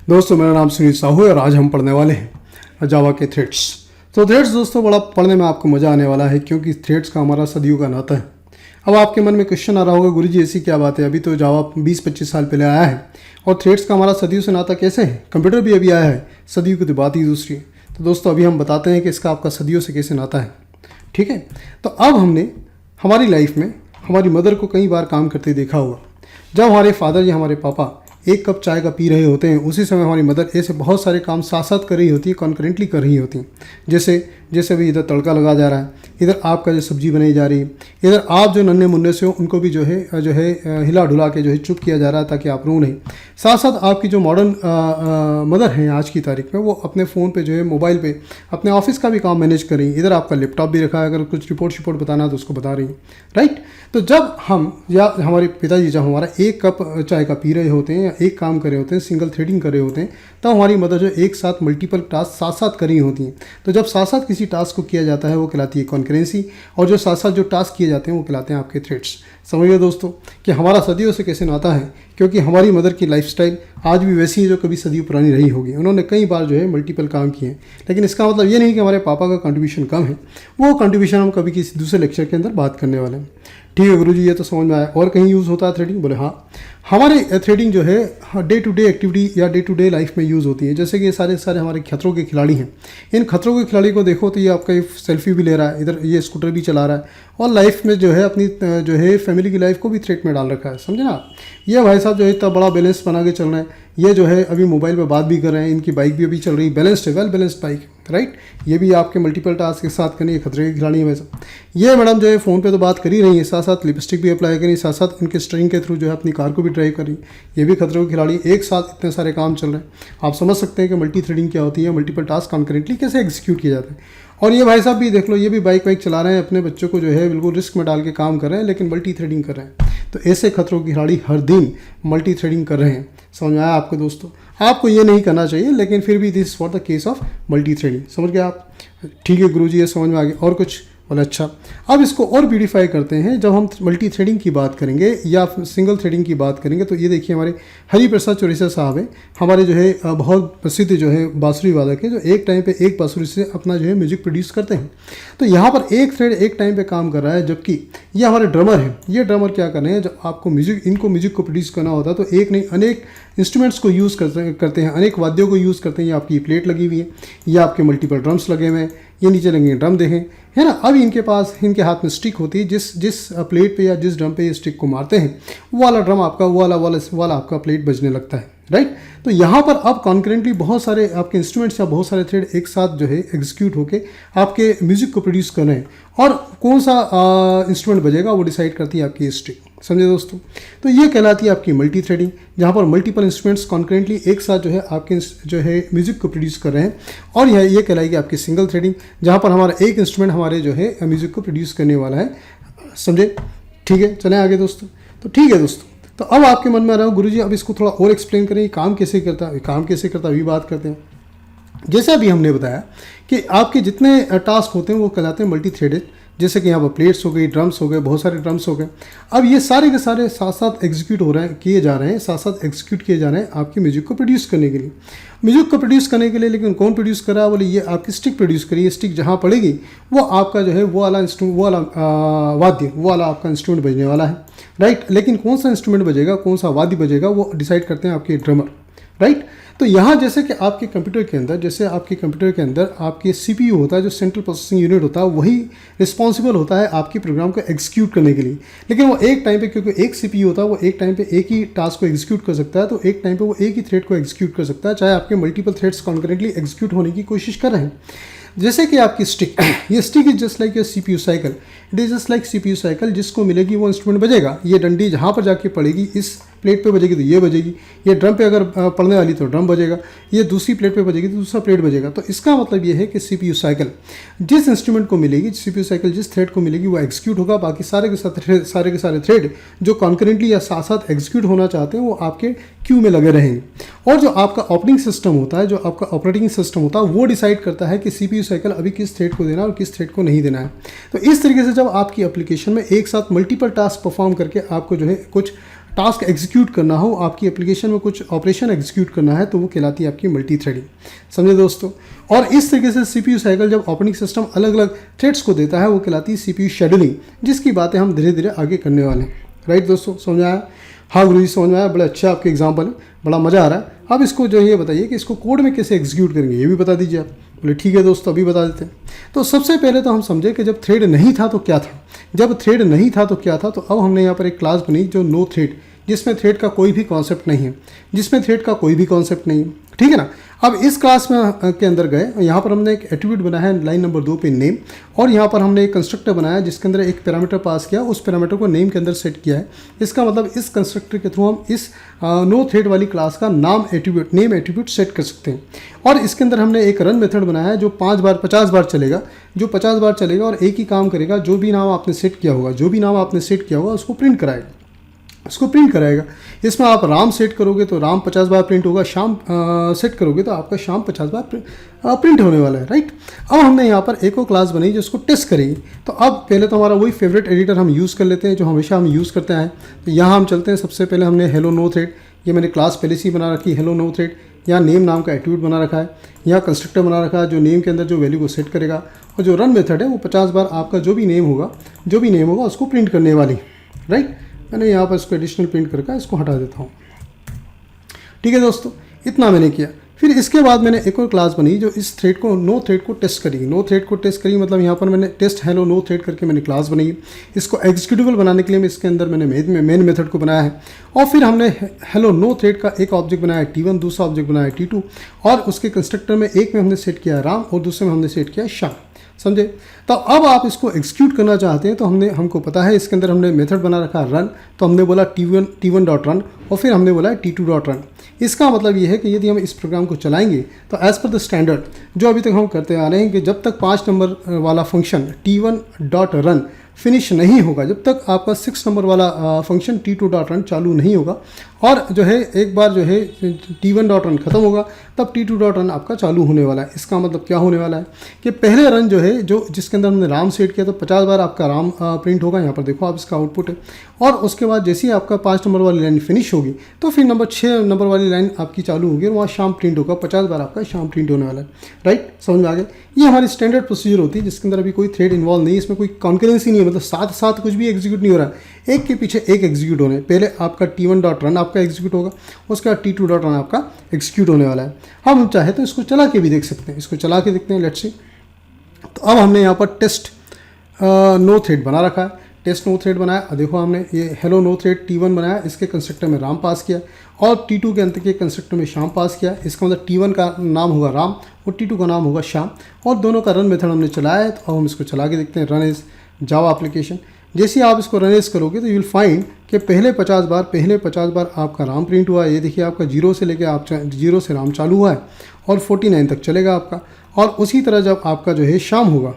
दोस्तों मेरा नाम सुनील साहू है और आज हम पढ़ने वाले हैं जावा के थ्रेड्स। तो थ्रेड्स दोस्तों बड़ा पढ़ने में आपको मज़ा आने वाला है क्योंकि थ्रेड्स का हमारा सदियों का नाता है। अब आपके मन में क्वेश्चन आ रहा होगा, गुरुजी ऐसी क्या बात है, अभी तो जावा 20-25 साल पहले आया है और थ्रेड्स का हमारा सदियों से नाता कैसे है, कंप्यूटर भी अभी आया है, सदियों की तो बात ही दूसरी है। तो दोस्तों अभी हम बताते हैं कि इसका आपका सदियों से कैसे नाता है। ठीक है, तो अब हमने हमारी लाइफ में हमारी मदर को कई बार काम करते देखा होगा। जब हमारे फादर या हमारे पापा एक कप चाय का पी रहे होते हैं, उसी समय हमारी मदर ऐसे बहुत सारे काम साथ साथ कर रही होती है, कॉन्करेंटली कर रही होती हैं। जैसे भी इधर तड़का लगा जा रहा है, इधर आपका जो सब्जी बनाई जा रही है, इधर आप जो नन्हे मुन्ने से हो उनको भी जो है हिला ढुला के जो है चुप किया जा रहा है ताकि आप रो नहीं। साथ साथ आपकी जो मॉडर्न मदर हैं आज की तारीख में, वो अपने फ़ोन पे जो है मोबाइल पे अपने ऑफिस का भी काम मैनेज कर रही है। इधर आपका लैपटॉप भी रखा है, अगर कुछ रिपोर्ट बताना है तो उसको बता रही है, राइट। तो जब हम या हमारे पिताजी जब हमारा एक कप चाय का पी रहे होते हैं या एक काम कर रहे होते हैं, सिंगल थ्रेडिंग कर रहे होते हैं, तब हमारी मदर जो एक साथ मल्टीपल टास्क साथ साथ कर रही होती हैं। तो जब साथ साथ किसी टास्क को किया जाता है वो कहलाती है कॉन्करेंसी, और जो साथ साथ जो टास्क किए जाते हैं वो कहलाते हैं आपके थ्रेड्स। समझिए दोस्तों कि हमारा सदियों से कैसे नाता है, क्योंकि हमारी मदर की लाइफस्टाइल आज भी वैसी है जो कभी सदियों पुरानी रही होगी। उन्होंने कई बार जो है मल्टीपल काम किए हैं, लेकिन इसका मतलब ये नहीं कि हमारे पापा का कंट्रीब्यूशन कम है। वो कंट्रीब्यूशन हम कभी किसी दूसरे लेक्चर के अंदर बात करने वाले हैं। ठीक है गुरुजी, ये तो समझ में आया। और कहीं यूज़ होता है थ्रेडिंग? बोले हाँ, हमारे थ्रेडिंग जो है डे टू डे एक्टिविटी या डे टू डे लाइफ में यूज़ होती है। जैसे कि ये सारे हमारे खतरों के खिलाड़ी हैं। इन खतरों के खिलाड़ी को देखो तो ये आपका ये सेल्फी भी ले रहा है, इधर ये स्कूटर भी चला रहा है, और लाइफ में जो है अपनी जो है फैमिली की लाइफ को भी थ्रेट में डाल रखा है। समझे ना? ये भाई साहब जो है इतना बड़ा बैलेंस बना के चल रहे हैं। ये जो है अभी मोबाइल पे बात भी कर रहे हैं, इनकी बाइक भी अभी चल रही है, बैलेंस्ड है, वेल बैलेंस्ड बाइक, राइट। ये भी आपके मल्टीपल टास्क के साथ करनी है, खतरे के खिलाड़ी है वैसे। ये मैडम जो है फ़ोन पे तो बात कर ही रही है, साथ साथ लिपस्टिक भी अप्लाई करी, साथ साथ उनके स्टीयरिंग के थ्रू जो है अपनी कार को भी ड्राइव करी। ये भी खतरों के खिलाड़ी, एक साथ इतने सारे काम चल रहे हैं। आप समझ सकते हैं कि मल्टी थ्रेडिंग क्या होती है, मल्टीपल टास्क कॉन्करेंटली कैसे एग्जीक्यूट किए जाते हैं। और ये भाई साहब भी देख लो, ये भी बाइक वाइक चला रहे हैं, अपने बच्चों को जो है बिल्कुल रिस्क में डाल के काम कर रहे हैं, लेकिन मल्टी थ्रेडिंग कर रहे हैं। तो ऐसे खतरों के खिलाड़ी हर दिन मल्टी थ्रेडिंग कर रहे हैं। समझ में आया आपको दोस्तों? आपको ये नहीं करना चाहिए, लेकिन फिर भी this for the case of multi threading. समझ गए आप? ठीक है गुरुजी, ये समझ में आ गया। और कुछ? बोले अच्छा। अब इसको और ब्यूटीफाई करते हैं। जब हम मल्टी थ्रेडिंग की बात करेंगे या सिंगल थ्रेडिंग की बात करेंगे, तो ये देखिए हमारे हरि प्रसाद चौरसिया साहब हैं, हमारे जो है बहुत प्रसिद्ध जो है बांसुरी वादक है, जो एक टाइम पे एक बांसुरी से अपना जो है म्यूजिक प्रोड्यूस करते हैं। तो यहाँ पर एक थ्रेड एक टाइम पे काम कर रहा है, जबकि ये हमारे ड्रमर हैं। ये ड्रमर क्या कर रहे हैं, जब आपको म्यूजिक को प्रोड्यूस करना होता है तो एक नहीं अनेक इंस्ट्रूमेंट्स को यूज़ करते हैं, अनेक वाद्यों को यूज़ करते हैं। ये आपकी प्लेट लगी हुई है, ये आपके मल्टीपल ड्रम्स लगे हुए हैं, ये नीचे लगे ड्रम देखें, है ना। अब इनके हाथ में स्टिक होती है, जिस प्लेट पे या जिस ड्रम पे ये स्टिक को मारते हैं, वो वाला ड्रम आपका वो वाला आपका प्लेट बजने लगता है, राइट। तो यहाँ पर अब कॉन्करेंटली बहुत सारे आपके इंस्ट्रूमेंट्स या बहुत सारे थ्रेड एक साथ जो है एग्जीक्यूट होके आपके म्यूजिक को प्रोड्यूस कर रहे हैं, और कौन सा इंस्ट्रूमेंट बजेगा वो डिसाइड करती है आपकी स्टिक। समझे दोस्तों? तो ये कहलाती है आपकी मल्टी थ्रेडिंग, जहाँ पर मल्टीपल इंस्ट्रूमेंट्स कॉन्करेंटली एक साथ जो है आपके जो है म्यूजिक को प्रोड्यूस कर रहे हैं। और ये कहलाएगी आपकी सिंगल थ्रेडिंग, जहाँ पर हमारा एक इंस्ट्रूमेंट हमारे जो है म्यूजिक को प्रोड्यूस करने वाला है। समझे? ठीक है, चलें आगे दोस्तों। तो ठीक है दोस्तों, तो अब आपके मन में आ रहा हो गुरुजी अब इसको थोड़ा और एक्सप्लेन करें, काम कैसे करता है, अभी बात करते हैं। जैसे अभी हमने बताया कि आपके जितने टास्क होते हैं वो कहलाते हैं मल्टी थ्रेडेड। जैसे कि यहाँ पर प्लेट्स हो गई, ड्रम्स हो गए, बहुत सारे ड्रम्स हो गए। अब ये सारे के सारे साथ साथ एग्जीक्यूट किए जा रहे हैं आपके म्यूजिक को प्रोड्यूस करने के लिए। लेकिन कौन प्रोड्यूस कर रहा है? बोले ये आपकी स्टिक प्रोड्यूस करिए। स्टिक जहाँ पड़ेगी वो आपका जो है वो वाला वाद्य, वो वाला आपका इंस्ट्रूमेंट बजने वाला है, राइट। लेकिन कौन सा इंस्ट्रूमेंट बजेगा, कौन सा वाद्य बजेगा, वो डिसाइड करते हैं आपके ड्रमर, राइट। तो यहाँ जैसे कि आपके कंप्यूटर के अंदर आपके सीपीयू होता है, जो सेंट्रल प्रोसेसिंग यूनिट होता है, वही रिस्पॉन्सिबल होता है आपके प्रोग्राम को एग्जीक्यूट करने के लिए। लेकिन वो एक टाइम पे, क्योंकि एक सीपीयू होता है, वो एक टाइम पे एक ही टास्क को एग्जीक्यूट कर सकता है, तो एक टाइम पे वो एक ही थ्रेड को एग्जीक्यूट कर सकता है, चाहे आपके मल्टीपल थ्रेड्स कॉन्करेंटली एग्जीक्यूट होने की कोशिश कर रहे हैं। जैसे कि आपकी स्टिक, ये stick is just like a CPU cycle, it is just like CPU cycle. जिसको मिलेगी वो इंस्ट्रूमेंट बजेगा। ये डंडी जहाँ पर जाके पड़ेगी, इस प्लेट पे बजेगी तो ये बजेगी, ये ड्रम पे अगर पड़ने वाली तो ड्रम बजेगा, ये दूसरी प्लेट पे बजेगी तो दूसरा प्लेट बजेगा। तो इसका मतलब ये है कि सीपीयू साइकिल जिस इंस्ट्रूमेंट को मिलेगी, सीपीयू साइकिल जिस थ्रेड को मिलेगी वो एग्जीक्यूट होगा। बाकी सारे के सारे थ्रेड जो कॉन्करेंटली या साथ साथ एग्जीक्यूट होना चाहते हैं वो आपके क्यू में लगे रहेंगे। और जो आपका ऑपरेटिंग सिस्टम होता है, वो डिसाइड करता है कि सीपीयू साइकिल अभी किस थ्रेड को देना है और किस थ्रेड को नहीं देना है। तो इस तरीके से जब आपकी एप्लीकेशन में एक साथ मल्टीपल टास्क परफॉर्म करके आपको जो है कुछ टास्क एग्जीक्यूट करना हो, आपकी एप्लीकेशन में कुछ ऑपरेशन एग्जीक्यूट करना है, तो वो कहलाती है आपकी मल्टी थ्रेडिंग। समझे दोस्तों। और इस तरीके से सीपीयू साइकिल जब ऑपरेटिंग सिस्टम अलग अलग थ्रेड्स को देता है वो कहलाती है सीपीयू शेड्यूलिंग, जिसकी बातें हम धीरे धीरे आगे करने वाले हैं। राइट दोस्तों, समझ आया? हाँ गुरु जी समझ में आया, बड़ा अच्छा आपके एग्जाम्पल है, बड़ा मज़ा आ रहा है। अब इसको जो है ये बताइए कि इसको कोड में कैसे एग्जीक्यूट करेंगे, ये भी बता दीजिए आप। बोले ठीक है दोस्तों, अभी बता देते हैं। तो सबसे पहले तो हम समझे कि जब थ्रेड नहीं था तो क्या था। जब थ्रेड नहीं था तो क्या था, तो अब हमने यहाँ पर एक क्लास बनी जो नो थ्रेड, जिसमें थ्रेड का कोई भी कॉन्सेप्ट नहीं है, जिसमें थ्रेड का कोई भी कॉन्सेप्ट नहीं है, ठीक है ना। अब इस क्लास में के अंदर गए, यहाँ पर हमने एक एट्रीब्यूट बनाया है लाइन नंबर 2 पे नेम, और यहाँ पर हमने एक कंस्ट्रक्टर बनाया जिसके अंदर एक पैरामीटर पास किया, उस पैरामीटर को नेम के अंदर सेट किया है। इसका मतलब इस कंस्ट्रक्टर के थ्रू हम इस नो थ्रेड वाली क्लास का नाम एट्रीब्यूट, नेम एट्रीब्यूट सेट कर सकते हैं। और इसके अंदर हमने एक रन मेथड बनाया है जो 50 बार चलेगा, जो 50 बार चलेगा और एक ही काम करेगा, जो भी नाम आपने सेट किया होगा, जो भी नाम आपने सेट किया होगा उसको प्रिंट कराएगा, उसको प्रिंट कराएगा। इसमें आप राम सेट करोगे तो राम 50 बार प्रिंट होगा, शाम सेट करोगे तो आपका शाम 50 बार प्रिंट होने वाला है। राइट। अब हमने यहाँ पर एक और क्लास बनाई जो उसको टेस्ट करेगी। तो अब पहले तो हमारा वही फेवरेट एडिटर हम यूज़ कर लेते हैं जो हमेशा हम यूज़ करते हैं। तो यहाँ हम चलते हैं, सबसे पहले हमने हेलो नो थ्रेड, ये मैंने क्लास पहले से ही बना रखी है हेलो नो थ्रेड। यहाँ नेम नाम का एट्रीब्यूट बना रखा है, यहाँ कंस्ट्रक्टर बना रखा है जो नेम के अंदर जो वैल्यू को सेट करेगा, और जो रन मेथड है वो 50 बार आपका जो भी नेम होगा उसको प्रिंट करने वाली। राइट। मैंने यहाँ पर इसको एडिशनल प्रिंट करके इसको हटा देता हूँ। ठीक है दोस्तों, इतना मैंने किया। फिर इसके बाद मैंने एक और क्लास बनी जो इस थ्रेड को, नो थ्रेड को टेस्ट करेगी। नो थ्रेड को टेस्ट करी मतलब यहाँ पर मैंने टेस्ट हेलो नो थ्रेड करके मैंने क्लास बनाई। इसको एग्जीक्यूटेबल बनाने के लिए मैं इसके अंदर मैंने मेन मेथड को बनाया है। और फिर हमने हेलो नो थ्रेड का एक ऑब्जेक्ट बनाया है T1, दूसरा ऑब्जेक्ट बनाया है T2, और उसके कंस्ट्रक्टर में एक में हमने सेट किया राम और दूसरे में हमने सेट किया श्याम। समझे। तो अब आप इसको एग्जीक्यूट करना चाहते हैं तो हमको पता है इसके अंदर हमने मेथड बना रखा है रन, तो हमने बोला T1 डॉट रन, और फिर हमने बोला T2 डॉट रन। इसका मतलब ये है कि यदि हम इस प्रोग्राम को चलाएंगे तो एज़ पर द स्टैंडर्ड जो अभी तक हम करते आ रहे हैं कि जब तक 5 नंबर वाला function T1 dot run finish नहीं होगा, जब तक आपका 6 नंबर वाला फंक्शन T2 डॉट रन चालू नहीं होगा, और जो है एक बार जो है T1 डॉट रन खत्म होगा तब T2 डॉट रन आपका चालू होने वाला है। इसका मतलब क्या होने वाला है कि पहले रन जो है जिसके अंदर हमने राम सेट किया तो 50 बार आपका राम प्रिंट होगा, यहाँ पर देखो आप इसका आउटपुट है। और उसके बाद जैसे ही आपका 5 नंबर वाली लाइन फिनिश होगी तो फिर 6 नंबर वाली लाइन आपकी चालू होगी और वहाँ शाम प्रिंट होगा, 50 बार आपका शाम प्रिंट होने वाला है। राइट, समझ में आ गया। ये हमारी स्टैंडर्ड प्रोसीजर होती है जिसके अंदर अभी कोई थ्रेड इन्वॉल्व नहीं है, इसमें कोई कॉन्करेंसी नहीं है, मतलब साथ साथ कुछ भी एग्जीक्यूट नहीं हो रहा है, एक के पीछे एक एग्जीक्यूट होने। पहले आपका T1 डॉट रन आपका एग्जीक्यूट होगा, उसके बाद T2 डॉट रन आपका एग्जीक्यूट होने वाला है। हम चाहे तो इसको चला के भी देख सकते हैं, इसको चला के देखते हैं, लेट्स सी। तो अब हमने यहाँ पर टेस्ट नो थ्रेड बना रखा है, टेस्ट नो थ्रेड बनाया। देखो हमने ये हेलो नो थ्रेड T1 बनाया, इसके कंस्ट्रक्टर में राम पास किया, और T2 के अंत के कंस्ट्रक्टर में श्याम पास किया। इसका मतलब T1 का नाम होगा राम और T2 का नाम होगा श्याम, और दोनों का रन मेथड हमने चलाया है। तो अब हम इसको चला के देखते हैं, रन इज जावा एप्लीकेशन। जैसे ही आप इसको रन इज करोगे तो यू विल फाइंड कि पहले 50 बार आपका राम प्रिंट हुआ है। ये देखिए आपका 0 से लेके आप 0 से राम चालू हुआ है और 49 तक चलेगा आपका। और उसी तरह जब आपका जो है शाम होगा,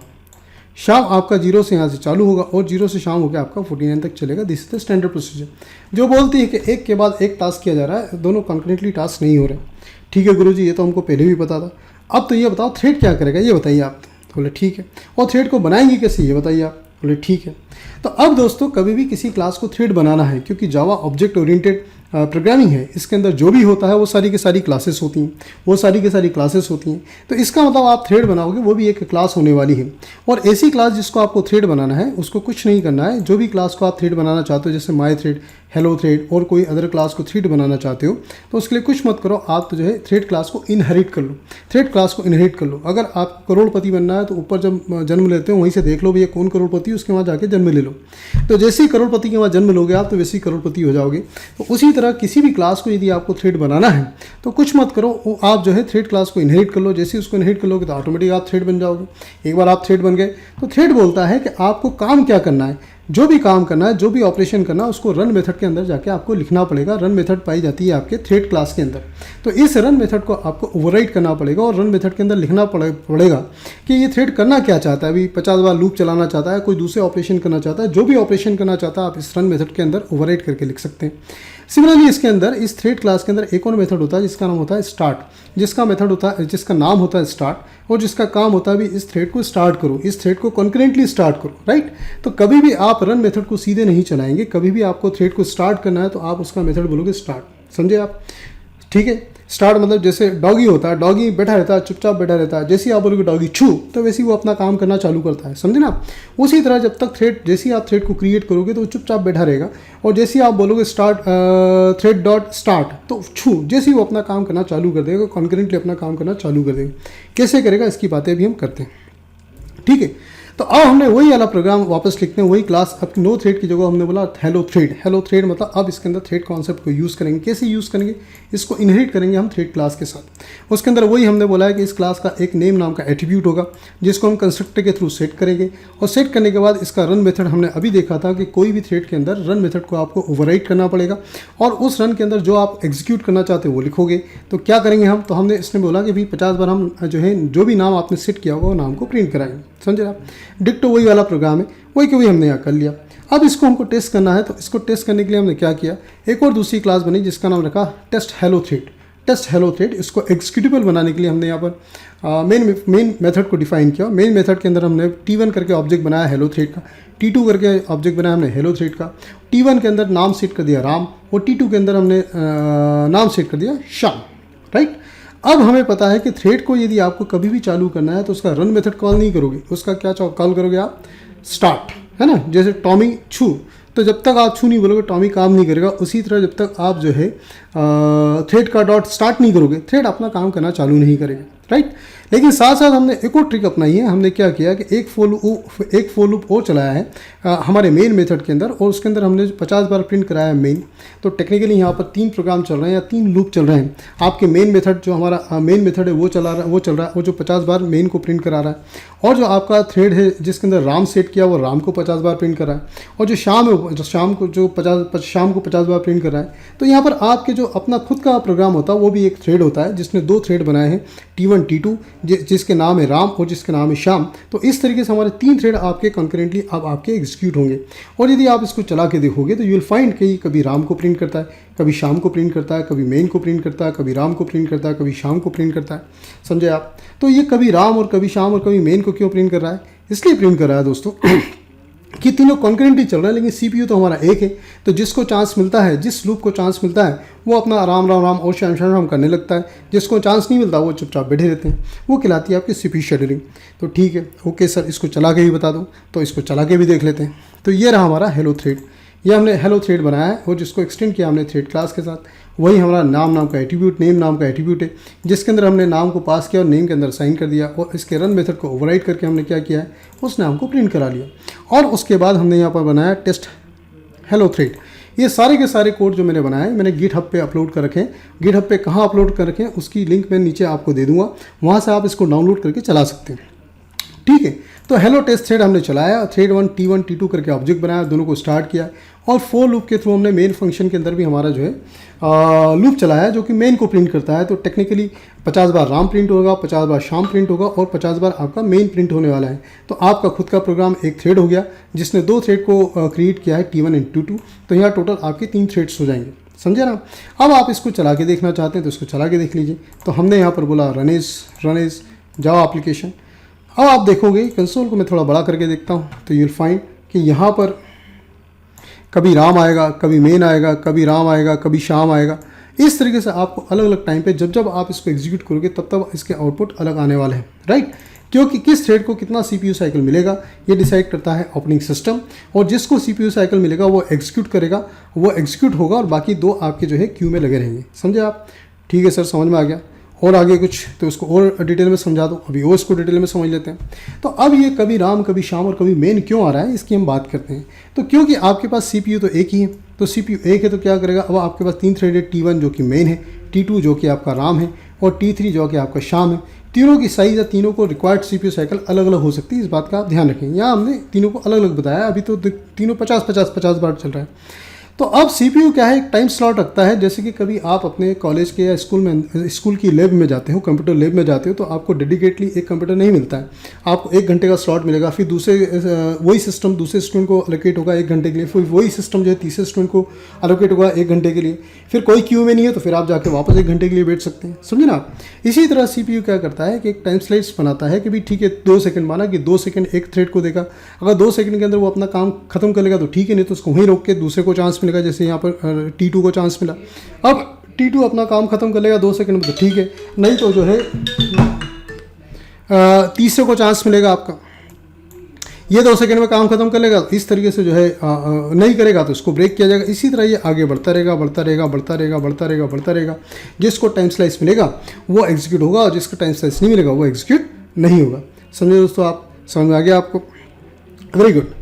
शाम आपका 0 से यहाँ से चालू होगा और 0 से शाम होकर आपका 49 तक चलेगा। This is the standard procedure, जो बोलती है कि एक के बाद एक टास्क किया जा रहा है, दोनों कॉन्करेंटली टास्क नहीं हो रहे। ठीक है गुरुजी, ये तो हमको पहले भी पता था। अब तो ये बताओ थ्रेड क्या करेगा, ये बताइए आप। बोले ठीक है। और थ्रेड को बनाएंगे कैसे, ये बताइए आप। बोले ठीक है। तो अब दोस्तों कभी भी किसी क्लास को थ्रेड बनाना है, क्योंकि जावा ऑब्जेक्ट ओरिएंटेड प्रोग्रामिंग है, इसके अंदर जो भी होता है वो सारी की सारी क्लासेस होती हैं, वो सारी की सारी क्लासेस होती हैं। तो इसका मतलब आप थ्रेड बनाओगे वो भी एक क्लास होने वाली है, और ऐसी क्लास जिसको आपको थ्रेड बनाना है उसको कुछ नहीं करना है। जो भी क्लास को आप थ्रेड बनाना चाहते हो, जैसे माई थ्रेड, हेलो थ्रेड और कोई अदर क्लास को थ्रेड बनाना चाहते हो, तो उसके लिए कुछ मत करो, आप तो जो है थ्रेड क्लास को इनहेरिट कर लो, थ्रेड क्लास को इनहेरिट कर लो। अगर आप करोड़पति बनना है तो ऊपर जब जन्म लेते हो वहीं से देख लो भैया कौन करोड़पति, उसके वहाँ जाके जन्म ले लो। तो जैसे ही करोड़पति के वहाँ जन्म लोगे आप, तो वैसे ही करोड़पति हो जाओगे। तो उसी तरह किसी भी क्लास को यदि आपको थ्रेड बनाना है तो कुछ मत करो, आप जो है थ्रेड क्लास को इनहेरिट कर लो। जैसे ही उसको इनहेरिट कर लोगे तो ऑटोमेटिक आप थ्रेड बन जाओगे। एक बार आप थ्रेड बन गए तो थ्रेड बोलता है कि आपको काम क्या करना है, जो भी काम करना है, जो भी ऑपरेशन करना है, उसको रन मेथड के अंदर जाके आपको लिखना पड़ेगा। रन मेथड पाई जाती है आपके थ्रेड क्लास के अंदर। तो इस रन मेथड को आपको ओवरराइड करना पड़ेगा और रन मेथड के अंदर लिखना पड़ेगा कि ये थ्रेड करना क्या चाहता है। अभी 50 बार लूप चलाना चाहता है, कोई दूसरे ऑपरेशन करना चाहता है, जो भी ऑपरेशन करना चाहता है आप इस रन मेथड के अंदर ओवरराइड करके लिख सकते हैं। सिमिलरली इसके अंदर इस थ्रेड क्लास के अंदर एक और मेथड होता है जिसका नाम होता है स्टार्ट, जिसका नाम होता है स्टार्ट, और जिसका काम होता है भी इस थ्रेड को स्टार्ट करो, इस थ्रेड को कॉन्करेंटली स्टार्ट करो, राइट। तो कभी भी आप रन मेथड को सीधे नहीं चलाएंगे, कभी भी आपको थ्रेड को स्टार्ट करना है तो आप उसका मेथड बोलोगे स्टार्ट, समझे आप, ठीक है। स्टार्ट मतलब जैसे डॉगी होता है, डॉगी बैठा रहता है, चुपचाप बैठा रहता है, जैसे ही आप बोलोगे डॉगी छू, तो वैसे ही वो अपना काम करना चालू करता है, समझे ना आप। उसी तरह जब तक थ्रेड, जैसे ही आप थ्रेड को क्रिएट करोगे तो वो चुपचाप बैठा रहेगा, और जैसे ही आप बोलोगे स्टार्ट थ्रेड डॉट स्टार्ट, तो छू, जैसे ही वो अपना काम करना चालू कर देगा, कॉन्करेंटली अपना काम करना चालू कर देगा। कैसे करेगा इसकी बातें भी हम करते हैं, ठीक है। तो अब हमने वही वाला प्रोग्राम वापस लिखते हैं, वही क्लास, अब नो थ्रेड की जगह हमने बोला हेलो थ्रेड। हेलो थ्रेड मतलब अब इसके अंदर थ्रेड कॉन्सेप्ट को यूज़ करेंगे। कैसे यूज़ करेंगे, इसको इनहेरिट करेंगे हम थ्रेड क्लास के साथ। उसके अंदर वही हमने बोला है कि इस क्लास का एक नेम नाम का एट्रीब्यूट होगा जिसको हम कंस्ट्रक्टर के थ्रू सेट करेंगे, और सेट करने के बाद इसका रन मेथड हमने अभी देखा था कि कोई भी थ्रेड के अंदर रन मेथड को आपको ओवरराइट करना पड़ेगा, और उस रन के अंदर जो आप एग्जीक्यूट करना चाहते हो वो लिखोगे। तो क्या करेंगे हम, तो हमने इसने बोला कि भाई 50 बार हम जो है जो भी नाम आपने सेट किया होगा वो नाम को प्रिंट कराएंगे, समझे आप। डिक्टो वही वाला प्रोग्राम है, वही के वही हमने यहाँ कर लिया। अब इसको हमको टेस्ट करना है, तो इसको टेस्ट करने के लिए हमने क्या किया, एक और दूसरी क्लास बनी जिसका नाम रखा test hello thread. Test hello thread, इसको एग्जीक्यूटेबल बनाने के लिए हमने यहाँ पर मेन मेथड को डिफाइन किया। मेन मेथड के अंदर हमने T1 करके ऑब्जेक्ट बनाया हेलो थ्रेड का, T2 करके ऑब्जेक्ट बनाया हमने हेलो थ्रेड का। T1 के अंदर नाम सेट कर दिया राम, और T2 के अंदर हमने नाम सेट कर दिया श्याम, राइट। अब हमें पता है कि थ्रेड को यदि आपको कभी भी चालू करना है तो उसका रन मेथड कॉल नहीं करोगे, उसका क्या कॉल करोगे आप, स्टार्ट, है ना। जैसे टॉमी छू, तो जब तक आप छू नहीं बोलोगे टॉमी काम नहीं करेगा। उसी तरह जब तक आप जो है थ्रेड का डॉट स्टार्ट नहीं करोगे, थ्रेड अपना काम करना चालू नहीं करेगा, राइट। लेकिन साथ साथ हमने एक और ट्रिक अपनाई है। हमने क्या किया कि एक फॉर लूप और चलाया है हमारे मेन मेथड के अंदर, और उसके अंदर हमने 50 बार प्रिंट कराया है मेन। तो टेक्निकली यहाँ पर 3 प्रोग्राम चल रहे हैं या 3 लूप चल रहे हैं। आपके मेन मेथड, जो हमारा मेन मेथड है वो चल रहा है, वो जो 50 बार मेन को प्रिंट करा रहा है, और जो आपका थ्रेड है जिसके अंदर राम सेट किया वो राम को 50 बार प्रिंट कर रहा है, और जो शाम है शाम को 50 बार प्रिंट कर रहा है। तो यहाँ पर आपके जो अपना खुद का प्रोग्राम होता है वो भी एक थ्रेड होता है जिसने 2 थ्रेड बनाए हैं, T1 T2, जिसके नाम है राम और जिसके नाम है श्याम। तो इस तरीके से हमारे 3 थ्रेड आपके कंकरेंटली अब आपके एग्जीक्यूट होंगे। और यदि आप इसको चला के देखोगे तो यू विल फाइंड कि कभी राम को प्रिंट करता है, कभी शाम को प्रिंट करता है, कभी मेन को प्रिंट करता है, कभी राम को प्रिंट करता है, कभी शाम को प्रिंट करता है, समझे आप। तो ये कभी राम और कभी शाम और कभी मेन को क्यों प्रिंट कर रहा है, इसलिए प्रिंट कर रहा है दोस्तों कि तीनों कॉन्करेंटली चल रहा है, लेकिन CPU तो हमारा एक है। तो जिसको चांस मिलता है, जिस लूप को चांस मिलता है, वो अपना राम राम राम और श्याम श्याम करने लगता है। जिसको चांस नहीं मिलता वो चुपचाप बैठे रहते हैं। वो कहलाती है आपकी CPU शेड्यूलिंग। तो ठीक है, ओके सर, इसको चला के भी बता दो, तो इसको चला के भी देख लेते हैं। तो ये रहा हमारा हेलो थ्रेड। ये हमने हेलो थ्रेड बनाया है और जिसको एक्सटेंड किया हमने थ्रेड क्लास के साथ। वही हमारा नाम का एट्रीब्यूट, नेम नाम का एट्रीब्यूट है, जिसके अंदर हमने नाम को पास किया और नेम के अंदर साइन कर दिया, और इसके रन मेथड को ओवरराइड करके हमने क्या किया है, उस नाम को प्रिंट करा लिया। और उसके बाद हमने यहाँ पर बनाया टेस्ट हेलो थ्रेड। ये सारे के सारे कोड जो मैंने बनाए मैंने गिटहब पे अपलोड कर रखे हैं। गिटहब पे कहाँ अपलोड कर रखे हैं उसकी लिंक मैं नीचे आपको दे दूंगा, वहाँ से आप इसको डाउनलोड करके चला सकते हैं, ठीक है। तो हेलो टेस्ट थ्रेड हमने चलाया, थ्रेड 1 T1 T2 करके ऑब्जेक्ट बनाया, दोनों को स्टार्ट किया, और फॉर लूप के थ्रू हमने मेन फंक्शन के अंदर भी हमारा जो है लूप चलाया जो कि मेन को प्रिंट करता है। तो टेक्निकली 50 बार राम प्रिंट होगा, 50 बार शाम प्रिंट होगा, और 50 बार आपका मेन प्रिंट होने वाला है। तो आपका खुद का प्रोग्राम एक थ्रेड हो गया जिसने 2 थ्रेड को क्रिएट किया है, T1 और T2। तो यहाँ टोटल आपके 3 थ्रेड्स हो जाएंगे, समझे ना। अब आप इसको चला के देखना चाहते हैं तो इसको चला के देख लीजिए। तो हमने यहाँ पर बोला रन एज जावा एप्लीकेशन। अब आप देखोगे, कंसोल को मैं थोड़ा बड़ा करके देखता हूँ, तो यूल फाइंड कि यहाँ पर कभी राम आएगा, कभी मेन आएगा, कभी राम आएगा, कभी शाम आएगा। इस तरीके से आपको अलग अलग टाइम पे जब आप इसको एग्जीक्यूट करोगे तब इसके आउटपुट अलग आने वाले हैं, राइट। क्योंकि किस थ्रेड को कितना CPU साइकिल मिलेगा ये डिसाइड करता है ऑपरेटिंग सिस्टम, और जिसको CPU साइकिल मिलेगा वो एग्जीक्यूट करेगा, वो एग्जीक्यूट होगा, और बाकी 2 आपके जो है क्यू में लगे रहेंगे, समझे आप। ठीक है सर, समझ में आ गया। और आगे कुछ तो उसको और डिटेल में समझा दो, अभी और इसको डिटेल में समझ लेते हैं। तो अब ये कभी राम, कभी शाम और कभी मेन क्यों आ रहा है, इसकी हम बात करते हैं। तो क्योंकि आपके पास CPU तो एक ही है, तो CPU एक है तो क्या करेगा, अब आपके पास 3 थ्रेड है, T1 जो कि मेन है, T2 जो कि आपका राम है, और T3 जो कि आपका शाम है। तीनों की साइज़ या तीनों को रिक्वायर्ड CPU साइकिल अलग अलग हो सकती है, इस बात का आप ध्यान रखें। यहाँ हमने तीनों को अलग अलग बताया, अभी तो तीनों 50 बार चल रहा है। तो अब सीपीयू क्या है, एक टाइम स्लॉट रखता है। जैसे कि कभी आप अपने कॉलेज के या स्कूल की लैब में जाते हो, कंप्यूटर लैब में जाते हो, तो आपको डेडिकेटली एक कंप्यूटर नहीं मिलता है, आपको 1 घंटे का स्लॉट मिलेगा। फिर वही सिस्टम दूसरे स्टूडेंट को अलोकेट होगा 1 घंटे के लिए, फिर वही सिस्टम जो है तीसरे स्टूडेंट को अलोकेट होगा 1 घंटे के लिए। फिर कोई क्यू में नहीं है तो फिर आप जाके वापस 1 घंटे के लिए बैठ सकते हैं, समझे ना आप। इसी तरह सीपीयू क्या करता है कि एक टाइम स्लाइड्स बनाता है कि भाई ठीक है 2 सेकंड, माना कि 2 सेकंड एक थ्रेड को देगा, अगर 2 सेकंड के अंदर वो अपना काम खत्म कर लेगा तो ठीक है, नहीं तो उसको वहीं रोक के दूसरे को चांस मिलेगा। जैसे यहाँ पर T2 को चांस मिला, अब T2 अपना काम खत्म कर लेगा 2 सेकंड में तो ठीक है, नहीं तो जो है तीसरे को चांस मिलेगा आपका, ये 2 सेकंड में काम खत्म कर लेगा। इस तरीके से जो है नहीं करेगा तो इसको ब्रेक किया जाएगा। इसी तरह ये आगे बढ़ता रहेगा, बढ़ता रहेगा, बढ़ता रहेगा, बढ़ता रहेगा, बढ़ता रहेगा। जिसको टाइम स्लाइस मिलेगा वो एग्जीक्यूट होगा और जिसको टाइम स्लाइस नहीं मिलेगा वो एग्जीक्यूट नहीं होगा। समझे दोस्तों, आप समझ में आ गया आपको? वेरी गुड,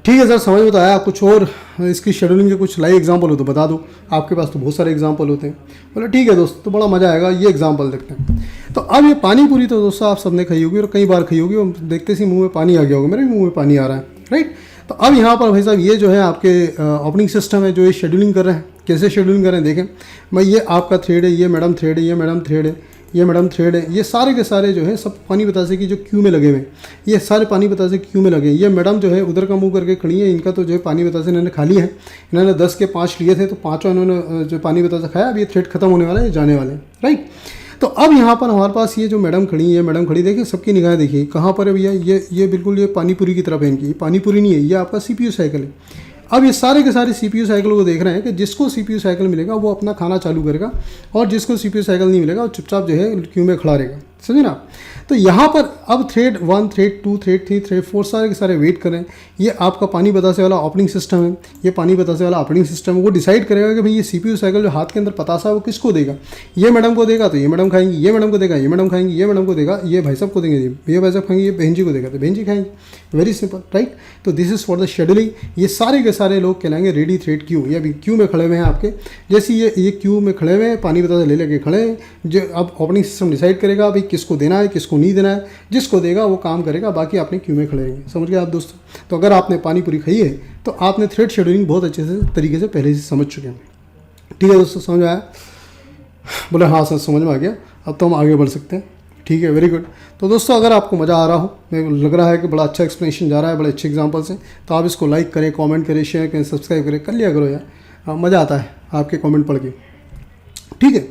ठीक है सर, समझ में तो आया। कुछ और इसकी शेड्यूलिंग के कुछ लाइव एग्जांपल हो तो बता दो, आपके पास तो बहुत सारे एग्जांपल होते हैं। बोले ठीक है दोस्त, तो बड़ा मज़ा आएगा, ये एग्जांपल देखते हैं। तो अब ये पानी पूरी तो दोस्तों आप सबने खाई होगी और कई बार खाई होगी, और देखते सी मुंह में पानी आ गया होगा, मेरे भी मुंह में पानी आ रहा है, राइट। तो अब यहाँ पर भाई साहब ये जो है आपके ऑपरेटिंग सिस्टम है जो ये शेड्यूलिंग कर रहे हैं। कैसे शेड्यूलिंग कर रहे हैं देखें भाई, ये आपका थ्रेड है, ये मैडम थ्रेड है, ये मैडम थ्रेड है, ये मैडम थ्रेड है, ये सारे के सारे जो है सब पानी बतासे की जो क्यू में लगे हुए हैं, ये सारे पानी बतासे क्यू में लगे हैं। ये मैडम जो है उधर का मुंह करके खड़ी है, इनका तो जो है पानी बतासे इन्होंने खा लिया है। इन्होंने 10 के 5 लिए थे तो 5 इन्होंने जो पानी बतासा खाया। अब ये थ्रेड खत्म होने वाला है, जाने वाले हैं, राइट। तो अब यहाँ पर हमारे पास ये जो मैडम खड़ी है, मैडम खड़ी, देखिए सबकी निगाहें देखिए कहाँ पर है भैया, ये बिल्कुल ये पानीपुरी की तरफ है इनकी। ये पानीपुरी नहीं है, ये आपका सीपीयू साइकिल है। अब ये सारे के सारे सीपीयू साइकिल को देख रहे हैं कि जिसको सीपीयू साइकिल मिलेगा वो अपना खाना चालू करेगा और जिसको सीपीयू साइकिल नहीं मिलेगा वो चुपचाप जो है क्यू में खड़ा रहेगा, समझे ना। तो यहाँ पर अब थ्रेड 1, थ्रेड 2, थ्रेड 3, थ्रेड 4 सारे के सारे वेट करें। ये आपका पानी बतासे वाला ऑपरेटिंग सिस्टम है, ये पानी बतासे वाला ऑपरेटिंग सिस्टम है। वो डिसाइड करेगा कि भाई ये सीपीयू साइकिल जो हाथ के अंदर पतासा है वो किसको देगा। ये मैडम को देगा तो ये मैडम खाएंगी, ये मैडम को देगा ये मैडम खाएंगी, ये मैडम को देगा ये भाई साहब को देंगे, ये भाई साहब खाएंगे, ये बहन जी को देगा तो बहन जी खाएंगे। Very simple, right. तो this is for the scheduling. ये सारे के सारे लोग कहलाएंगे रेडी थ्रेड क्यू। ये अभी क्यू में खड़े हुए हैं आपके, जैसे ये क्यू में खड़े हुए हैं, पानी बतासे ले लेके खड़े हैं। जो अब ऑपरेटिंग सिस्टम डिसाइड करेगा भाई किसको देना है किसको नहीं देना है, जिसको देगा वो काम करेगा, बाकी आपने क्यू में खड़े रहेंगे। समझ गए आप दोस्तों? तो अगर आपने पानी पूरी खाई है तो आपने थ्रेड शेड्यूलिंग बहुत अच्छे से तरीके से पहले से समझ चुके हैं। ठीक है दोस्तों, समझ में आया? बोले हाँ सर समझ में आ गया, अब तो हम आगे बढ़ सकते हैं। ठीक है, वेरी गुड। तो दोस्तों अगर आपको मज़ा आ रहा हो, मेरे को लग रहा है कि बड़ा अच्छा एक्सप्लेनेशन जा रहा है, बड़े अच्छे एग्जांपल से, तो आप इसको लाइक करें, कमेंट करें, शेयर करें, सब्सक्राइब करें, कर लिया करो यार, मज़ा आता है आपके कमेंट पढ़ के। ठीक है,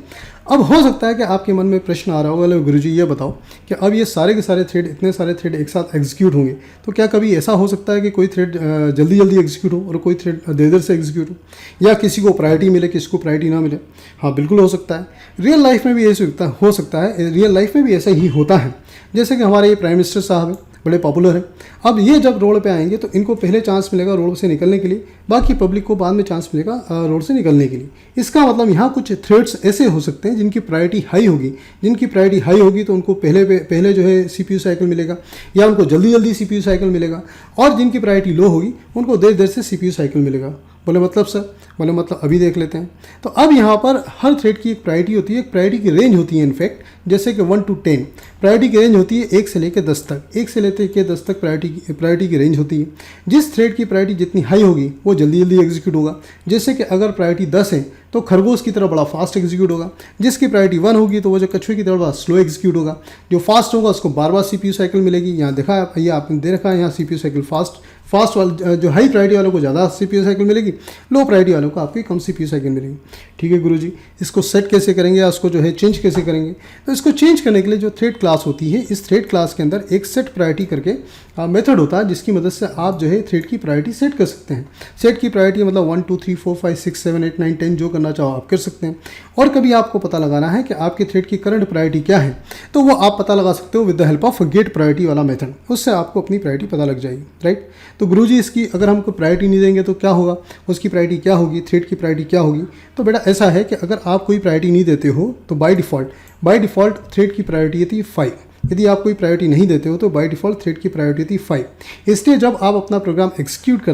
अब हो सकता है कि आपके मन में प्रश्न आ रहा होगा, गुरुजी ये बताओ कि अब ये सारे के सारे थ्रेड, इतने सारे थ्रेड एक साथ एग्जीक्यूट होंगे तो क्या कभी ऐसा हो सकता है कि कोई थ्रेड जल्दी जल्दी एग्जीक्यूट हो और कोई थ्रेड देर से एग्जीक्यूट हो, या किसी को प्रायोरिटी मिले किसी को प्रायोरिटी ना मिले? हाँ बिल्कुल हो सकता है। रियल लाइफ में भी ऐसे हो सकता है, रियल लाइफ में भी ऐसा ही होता है। जैसे कि हमारे ये प्राइम मिनिस्टर साहब हैं, बड़े पॉपुलर हैं। अब ये जब रोड पे आएंगे तो इनको पहले चांस मिलेगा रोड से निकलने के लिए, बाकी पब्लिक को बाद में चांस मिलेगा रोड से निकलने के लिए। इसका मतलब यहाँ कुछ थ्रेड्स ऐसे हो सकते हैं जिनकी प्रायोरिटी हाई होगी। जिनकी प्रायोरिटी हाई होगी तो उनको पहले जो है सीपीयू साइकिल मिलेगा या उनको जल्दी जल्दी सीपीयू साइकिल मिलेगा, और जिनकी प्रायोरिटी लो होगी उनको देर देर से सीपीयू साइकिल मिलेगा। बोले मतलब सर? बोले मतलब अभी देख लेते हैं। तो अब यहाँ पर हर थ्रेड की एक प्रायोरिटी होती है, एक प्रायोरिटी की रेंज होती है। इनफैक्ट जैसे कि 1 to 10 प्रायोरिटी की रेंज होती है, 1 से लेकर 10 तक, 1 से लेकर 10 तक प्रायोरिटी की रेंज होती है। जिस थ्रेड की प्रायोरिटी जितनी हाई होगी वो जल्दी जल्दी एग्जीक्यूट होगा। जैसे कि अगर प्रायोरिटी 10 है तो खरगोश की तरह बड़ा फास्ट एग्जीक्यूट होगा। जिसकी प्रायोरिटी 1 होगी तो वो जो कछुए की तरह बड़ा स्लो एग्जीक्यूट होगा। जो फास्ट होगा उसको बार बार सीपीयू साइकिल मिलेगी। यहाँ देखा है, ये आपने दे रखा है, यहाँ सीपीयू साइकिल फास्ट वाले जो हाई प्रायोरिटी वालों को ज़्यादा सीपीयू साइकिल मिलेगी, लो प्रायोरिटी वालों को आपकी कम सीपीयू साइकिल मिलेगी। ठीक है गुरुजी, इसको सेट कैसे करेंगे या उसको जो है चेंज कैसे करेंगे? तो इसको चेंज करने के लिए जो थ्रेड क्लास होती है, इस थ्रेड क्लास के अंदर एक सेट प्रायोरिटी करके मेथड होता है, जिसकी मदद से आप जो है थ्रेड की प्रायोरिटी सेट कर सकते हैं। सेट की प्रायोरिटी मतलब 1 2 3 4 5 6 7 8 9 10 जो करना चाहो आप कर सकते हैं। और कभी आपको पता लगाना है कि आपके थ्रेड की करंट प्रायोरिटी क्या है, तो वो आप पता लगा सकते हो with the help of get priority वाला मेथड। उससे आपको अपनी प्रायोरिटी पता लग जाएगी, राइट। तो गुरुजी इसकी अगर हमको प्रायोरिटी नहीं देंगे तो क्या होगा, उसकी प्रायोरिटी क्या होगी, थ्रेड की प्रायोरिटी क्या होगी? तो बेटा ऐसा है कि अगर आप कोई प्रायोरिटी नहीं देते हो तो बाय डिफ़ॉल्ट थ्रेड की प्रायोरिटी होती है 5। यदि आप कोई प्रायोरिटी नहीं देते हो तो बाय डिफ़ॉल्ट थ्रेड की प्रायोरिटी होती है 5। इसलिए जब आप अपना प्रोग्राम एग्जीक्यूट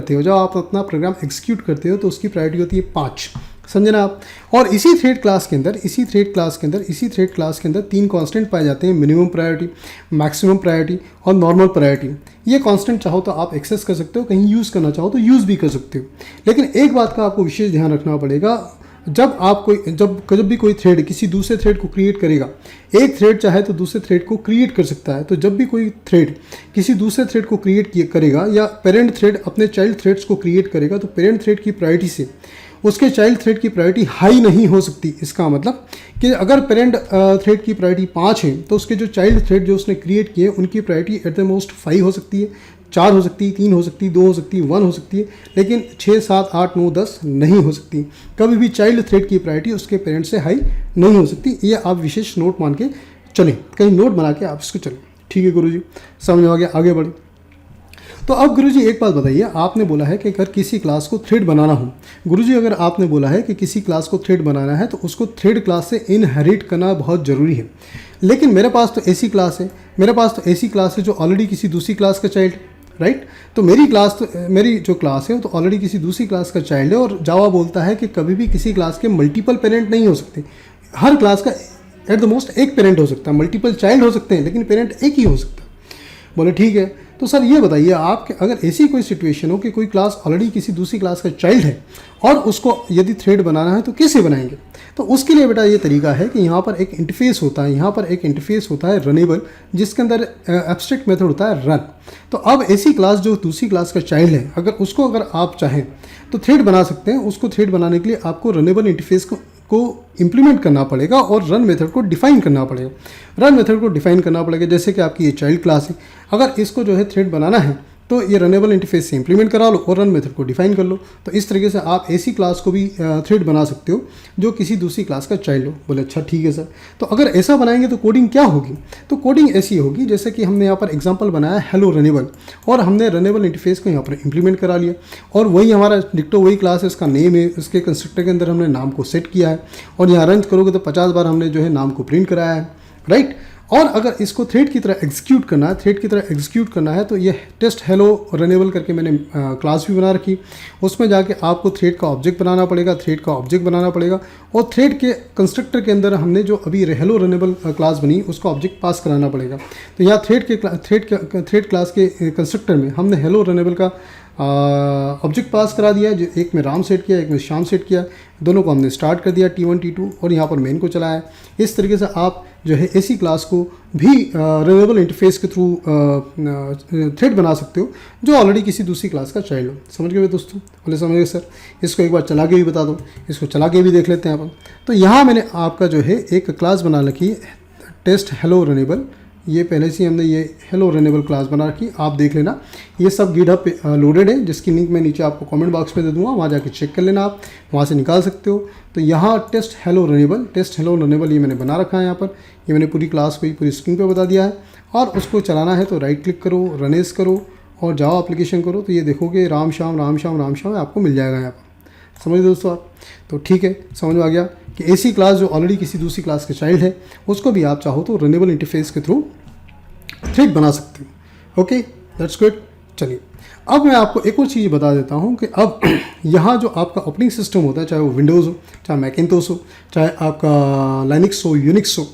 करते हो तो उसकी प्रायोरिटी होती है 5। समझे ना आप। और इसी थ्रेड क्लास के अंदर 3 कांस्टेंट पाए जाते हैं, मिनिमम प्रायोरिटी, मैक्सिमम प्रायोरिटी और नॉर्मल प्रायोरिटी। ये कांस्टेंट चाहो तो आप एक्सेस कर सकते हो, कहीं यूज़ करना चाहो तो यूज़ भी कर सकते हो। लेकिन एक बात का आपको विशेष ध्यान रखना पड़ेगा, जब भी कोई थ्रेड किसी दूसरे थ्रेड को क्रिएट करेगा, एक थ्रेड चाहे तो दूसरे थ्रेड को क्रिएट कर सकता है। तो जब भी कोई थ्रेड किसी दूसरे थ्रेड को क्रिएट करेगा या पेरेंट थ्रेड अपने चाइल्ड थ्रेड्स को क्रिएट करेगा, तो पेरेंट थ्रेड की प्रायोरिटी से उसके चाइल्ड थ्रेड की प्रायोरिटी हाई नहीं हो सकती। इसका मतलब कि अगर पेरेंट थ्रेड की प्रायोरिटी 5 है तो उसके जो चाइल्ड थ्रेड जो उसने क्रिएट किए उनकी प्रायोरिटी एट द मोस्ट 5 हो सकती है, 4 हो सकती है, 3 हो सकती है, 2 हो सकती है, 1 हो सकती है, लेकिन 6, 7, 8, 9, 10 नहीं हो सकती। कभी भी चाइल्ड थ्रेड की प्रायोरिटी उसके पेरेंट से हाई नहीं हो सकती। ये आप विशेष नोट मान के चलें, कहीं नोट बना के आप इसको चलें। ठीक है गुरुजी, समझ में आ गया, आगे बढ़ें। तो अब गुरुजी एक बात बताइए, आपने बोला है कि अगर किसी क्लास को थ्रेड बनाना हो, गुरुजी अगर आपने बोला है कि किसी क्लास को थ्रेड बनाना है तो उसको थ्रेड क्लास से इनहेरिट करना बहुत ज़रूरी है। लेकिन मेरे पास तो ऐसी क्लास है जो ऑलरेडी किसी दूसरी क्लास का चाइल्ड, राइट। तो मेरी जो क्लास है वो तो ऑलरेडी किसी दूसरी क्लास का चाइल्ड है, और जावा बोलता है कि कभी भी किसी क्लास के मल्टीपल पेरेंट नहीं हो सकते। हर क्लास का एट द मोस्ट एक पेरेंट हो सकता है, मल्टीपल चाइल्ड हो सकते हैं लेकिन पेरेंट एक ही हो सकता है। बोले ठीक है, तो सर ये बताइए आप अगर ऐसी कोई सिचुएशन हो कि कोई क्लास ऑलरेडी किसी दूसरी क्लास का चाइल्ड है और उसको यदि थ्रेड बनाना है तो कैसे बनाएंगे। तो उसके लिए बेटा ये तरीका है कि यहाँ पर एक इंटरफेस होता है रनेबल, जिसके अंदर एब्स्ट्रैक्ट मेथड होता है रन। तो अब ऐसी क्लास जो दूसरी क्लास का चाइल्ड है, अगर आप चाहें तो थ्रेड बना सकते हैं। उसको थ्रेड बनाने के लिए आपको रनेबल इंटरफेस को इम्प्लीमेंट करना पड़ेगा और रन मेथड को डिफाइन करना पड़ेगा। जैसे कि आपकी ये चाइल्ड क्लास है, अगर इसको जो है थ्रेड बनाना है तो ये रनेबल इंटरफेस से इंप्लीमेंट करा लो और रन मेथड को डिफाइन कर लो। तो इस तरीके से आप ऐसी क्लास को भी थ्रेड बना सकते हो जो किसी दूसरी क्लास का चाइल्ड हो। बोले अच्छा ठीक है सर, तो अगर ऐसा बनाएंगे तो कोडिंग क्या होगी। तो कोडिंग ऐसी होगी जैसे कि हमने यहाँ पर एग्जांपल बनाया हेलो रनेबल, और हमने रनेबल इंटरफेस को यहाँ पर इंप्लीमेंट करा लिया, और वही हमारा डिक्टो वही क्लास है, इसका नेम है, इसके कंस्ट्रक्टर के अंदर हमने नाम को सेट किया है, और यहाँ रन करोगे तो 50 बार हमने जो है नाम को प्रिंट कराया है, राइट। और अगर इसको थ्रेड की तरह एग्जीक्यूट करना है तो ये टेस्ट हेलो रनेबल करके मैंने क्लास भी बना रखी। उसमें जाके आपको थ्रेड का ऑब्जेक्ट बनाना पड़ेगा, और थ्रेड के कंस्ट्रक्टर के अंदर हमने जो अभी हेलो रनेबल क्लास बनी उसका ऑब्जेक्ट पास कराना पड़ेगा। तो यहाँ थ्रेड क्लास के कंस्ट्रक्टर में हमने हेलो रनेबल का ऑब्जेक्ट पास करा दिया, जो एक में राम सेट किया, एक में श्याम सेट किया, दोनों को हमने स्टार्ट कर दिया T1 T2, और यहाँ पर मेन को चलाया। इस तरीके से आप जो है ऐसी क्लास को भी रनेबल इंटरफेस के थ्रू थ्रेड बना सकते हो जो ऑलरेडी किसी दूसरी क्लास का चाइल्ड हो। समझ गए दोस्तों? बोले समझ गए सर। इसको एक बार चला के भी बता दो, इसको चला के भी देख लेते हैं अपन। तो यहाँ मैंने आपका जो है एक क्लास बना रखी टेस्ट हेलो रनेबल, ये पहले से हमने ये हेलो रनेबल क्लास बना रखी, आप देख लेना। ये सब गिटहब पे लोडेड है, जिसकी लिंक मैं नीचे आपको कमेंट बॉक्स में दे दूंगा, वहाँ जाके चेक कर लेना, आप वहाँ से निकाल सकते हो। तो यहाँ टेस्ट हेलो रनेबल ये मैंने बना रखा है। यहाँ पर ये मैंने पूरी क्लास को पूरी स्क्रीन पे बता दिया है, और उसको चलाना है तो राइट क्लिक करो, रनेस करो और जावा एप्लीकेशन करो, तो ये देखोगे राम श्याम आपको मिल जाएगा यहाँ पर। समझ दोस्तों आप? तो ठीक है, समझ में आ गया कि ऐसी क्लास जो ऑलरेडी किसी दूसरी क्लास के चाइल्ड है उसको भी आप चाहो तो रनेबल इंटरफेस के थ्रू थ्रेड बना सकते हो। Okay, that's good. चलिए अब मैं आपको एक और चीज़ बता देता हूँ कि अब यहाँ जो आपका ऑपरेटिंग सिस्टम होता है, चाहे वो विंडोज़ हो, चाहे मैकिन्टोश हो, चाहे आपका लाइनक्स हो, यूनिक्स हो,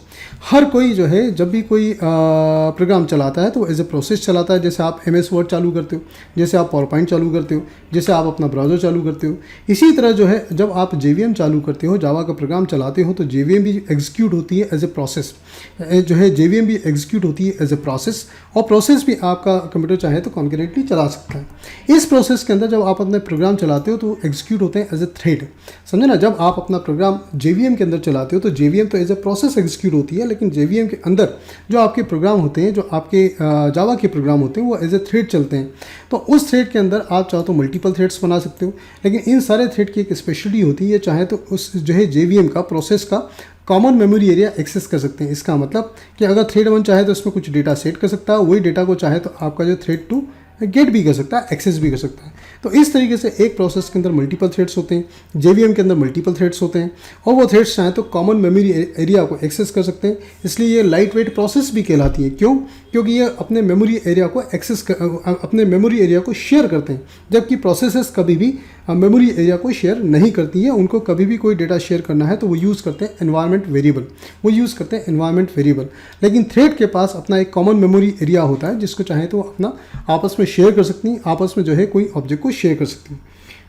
हर कोई जो है जब भी कोई प्रोग्राम चलाता है तो एज ए प्रोसेस चलाता है। जैसे आप MS वर्ड चालू करते हो, जैसे आप पावर पॉइंट चालू करते हो, जैसे आप अपना ब्राउज़र चालू करते हो, इसी तरह जो है जब आप JVM चालू करते हो, जावा का प्रोग्राम चलाते हो, तो JVM भी एग्जीक्यूट होती है एज ए प्रोसेस, जो है JVM भी एग्जीक्यूट होती है एज ए प्रोसेस, और प्रोसेस भी आपका कंप्यूटर चाहे तो कॉन्करेंटली चला सकता है। इस प्रोसेस के अंदर जब आप अपने प्रोग्राम चलाते हो तो एग्जीक्यूट होते हैं एज ए थ्रेड। समझे ना? जब आप अपना प्रोग्राम JVM के अंदर चलाते हो तो JVM तो एज ए प्रोसेस एग्जीक्यूट होती है, लेकिन JVM के अंदर जो आपके प्रोग्राम होते हैं, जो आपके जावा के प्रोग्राम होते हैं, वो एज ए थ्रेड चलते हैं। तो उस थ्रेड के अंदर आप चाहो तो मल्टीपल थ्रेड्स बना सकते हो, लेकिन इन सारे थ्रेड की एक स्पेशलिटी होती है, चाहे तो उस जो है JVM का प्रोसेस का कॉमन मेमोरी एरिया एक्सेस कर सकते हैं। इसका मतलब कि अगर थ्रेड 1 चाहे तो इसमें कुछ डेटा सेट कर सकता है, वही डेटा को चाहे तो आपका जो थ्रेड 2 गेट भी कर सकता है, एक्सेस भी कर सकता है। तो इस तरीके से एक प्रोसेस के अंदर मल्टीपल थ्रेड्स होते हैं, JVM के अंदर मल्टीपल थ्रेड्स होते हैं, और वो थ्रेड्स चाहे तो कॉमन मेमोरी एरिया को एक्सेस कर सकते हैं। इसलिए ये लाइट वेट प्रोसेस भी कहलाती है। क्यों? क्योंकि ये अपने मेमोरी एरिया को एक्सेस अपने मेमोरी एरिया को शेयर करते हैं, जबकि प्रोसेसेस कभी भी मेमोरी एरिया को शेयर नहीं करती हैं। उनको कभी भी कोई डेटा शेयर करना है तो वो यूज़ करते हैं एनवायरनमेंट वेरिएबल, वो यूज़ करते हैं एनवायरनमेंट वेरिएबल। लेकिन थ्रेड के पास अपना एक कॉमन मेमोरी एरिया होता है जिसको चाहे तो अपना आपस में शेयर कर सकती हैं, आपस में जो है कोई ऑब्जेक्ट को शेयर कर सकती हैं।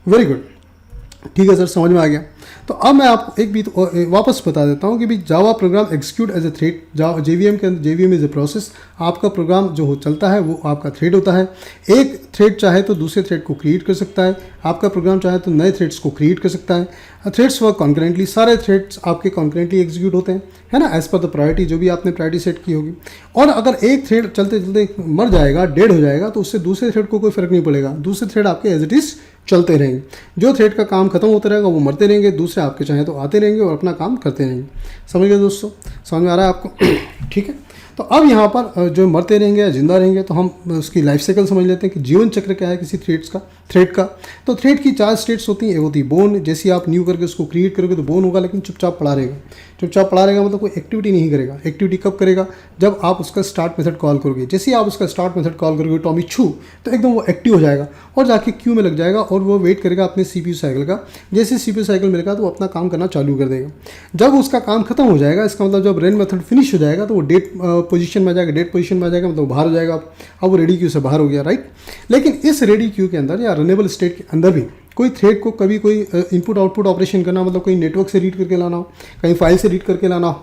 वेरी गुड, ठीक है सर, समझ में आ गया। तो अब मैं आपको एक भी वापस बता देता हूँ कि भी Java program execute as a thread. JVM के अंदर जेवीएम इज ए प्रोसेस, आपका प्रोग्राम जो चलता है वो आपका थ्रेड होता है। एक थ्रेड चाहे तो दूसरे थ्रेड को क्रिएट कर सकता है, आपका प्रोग्राम चाहे तो नए थ्रेड्स को क्रिएट कर सकता है। थ्रेड्स वर्क कॉन्करेंटली, सारे थ्रेड्स आपके कॉन्करेंटली एग्जीक्यूट होते हैं, है ना, एज पर द प्रायोरिटी जो भी आपने प्रायोरिटी सेट की होगी। और अगर एक थ्रेड चलते चलते मर जाएगा, डेड हो जाएगा, तो उससे दूसरे थ्रेड को कोई फर्क नहीं पड़ेगा, दूसरे थ्रेड आपके एज इट इज़ चलते रहेंगे। जो थ्रेड का काम खत्म होता रहेगा वो मरते रहेंगे, दूसरे आपके चाहे तो आते रहेंगे और अपना काम करते रहेंगे। समझ गए दोस्तों, समझ में आ रहा है आपको? ठीक है, तो अब यहाँ पर जो मरते रहेंगे या जिंदा रहेंगे तो हम उसकी लाइफ साइकिल समझ लेते हैं कि जीवन चक्र क्या है किसी थ्रेड का। तो थ्रेड की 4 स्टेट्स होती हैं। एक होती है बोन, जैसे आप न्यू करके उसको क्रिएट करोगे तो बोन होगा, लेकिन चुपचाप पड़ा रहेगा। चुपचाप पड़ा रहेगा मतलब कोई एक्टिविटी नहीं करेगा। एक्टिविटी कब करेगा? जब आप उसका स्टार्ट मेथड कॉल करोगे। जैसे ही आप उसका स्टार्ट मेथड कॉल करोगे टॉमी छू, तो एकदम वो एक्टिव हो जाएगा और जाके क्यू में लग जाएगा और वो वेट करेगा अपने CPU साइकिल का। जैसे CPU साइकिल मिलेगा तो वो अपना काम करना चालू कर देगा। जब उसका काम खत्म हो जाएगा, इसका मतलब जब रन मेथड फिनिश हो जाएगा तो वो डेट पोजीशन में आ जाएगा। डेट पोजीशन में आ जाएगा मतलब बाहर हो जाएगा। अब वो रेडी क्यू से बाहर हो गया, राइट। लेकिन इस रेडी क्यू के अंदर या रनेबल स्टेट के अंदर भी कोई थ्रेड को कभी कोई इनपुट आउटपुट ऑपरेशन करना, मतलब कोई नेटवर्क से रीड करके लाना हो, कहीं फाइल से रीड करके लाना हो,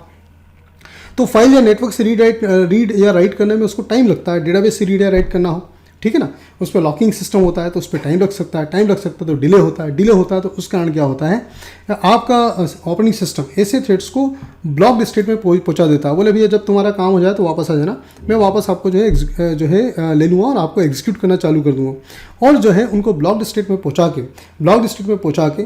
तो फाइल या नेटवर्क से रीड या राइट करने में उसको टाइम लगता है। डेटाबेस से रीड या राइट करना हो, ठीक है ना, उस पर लॉकिंग सिस्टम होता है तो उस पर टाइम लग सकता है, तो डिले होता है। तो उस कारण क्या होता है, आपका ऑपरेटिंग सिस्टम ऐसे थ्रेड्स को ब्लॉक्ड स्टेट में पहुंचा देता है। बोले भैया जब तुम्हारा काम हो जाए तो वापस आ जाना, मैं वापस आपको जो है ले लूँगा और आपको एग्जीक्यूट करना चालू कर दूँगा। और जो है उनको ब्लॉक्ड स्टेट में पहुँचा के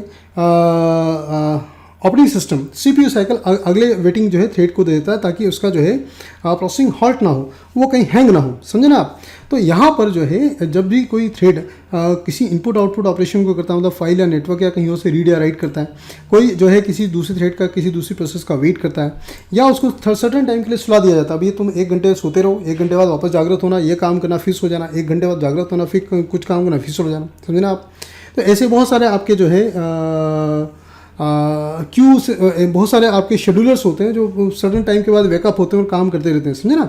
ऑपरेटिंग सिस्टम CPU साइकिल अगले वेटिंग जो है थ्रेड को दे देता है ताकि उसका जो है प्रोसेसिंग हॉल्ट ना हो, वो कहीं हैंग ना हो, समझे ना आप। तो यहाँ पर जो है जब भी कोई थ्रेड किसी इनपुट आउटपुट ऑपरेशन को करता है, मतलब फाइल या नेटवर्क या कहीं से रीड या राइट करता है, कोई जो है किसी दूसरे थ्रेड का किसी दूसरी प्रोसेस का वेट करता है, या उसको सर्टेन टाइम के लिए सुला दिया जाता है, अभी तुम 1 घंटे सोते रहो, 1 घंटे बाद वापस जागृत होना, ये काम करना, फिर सो जाना, 1 घंटे बाद जागृत होना, फिर कुछ काम करना, फिर सो जाना, समझे ना आप। तो ऐसे बहुत सारे आपके जो है क्यू से बहुत सारे आपके शेड्यूलर्स होते हैं जो सर्टेन टाइम के बाद वेकअप होते हैं और काम करते रहते हैं, समझे ना।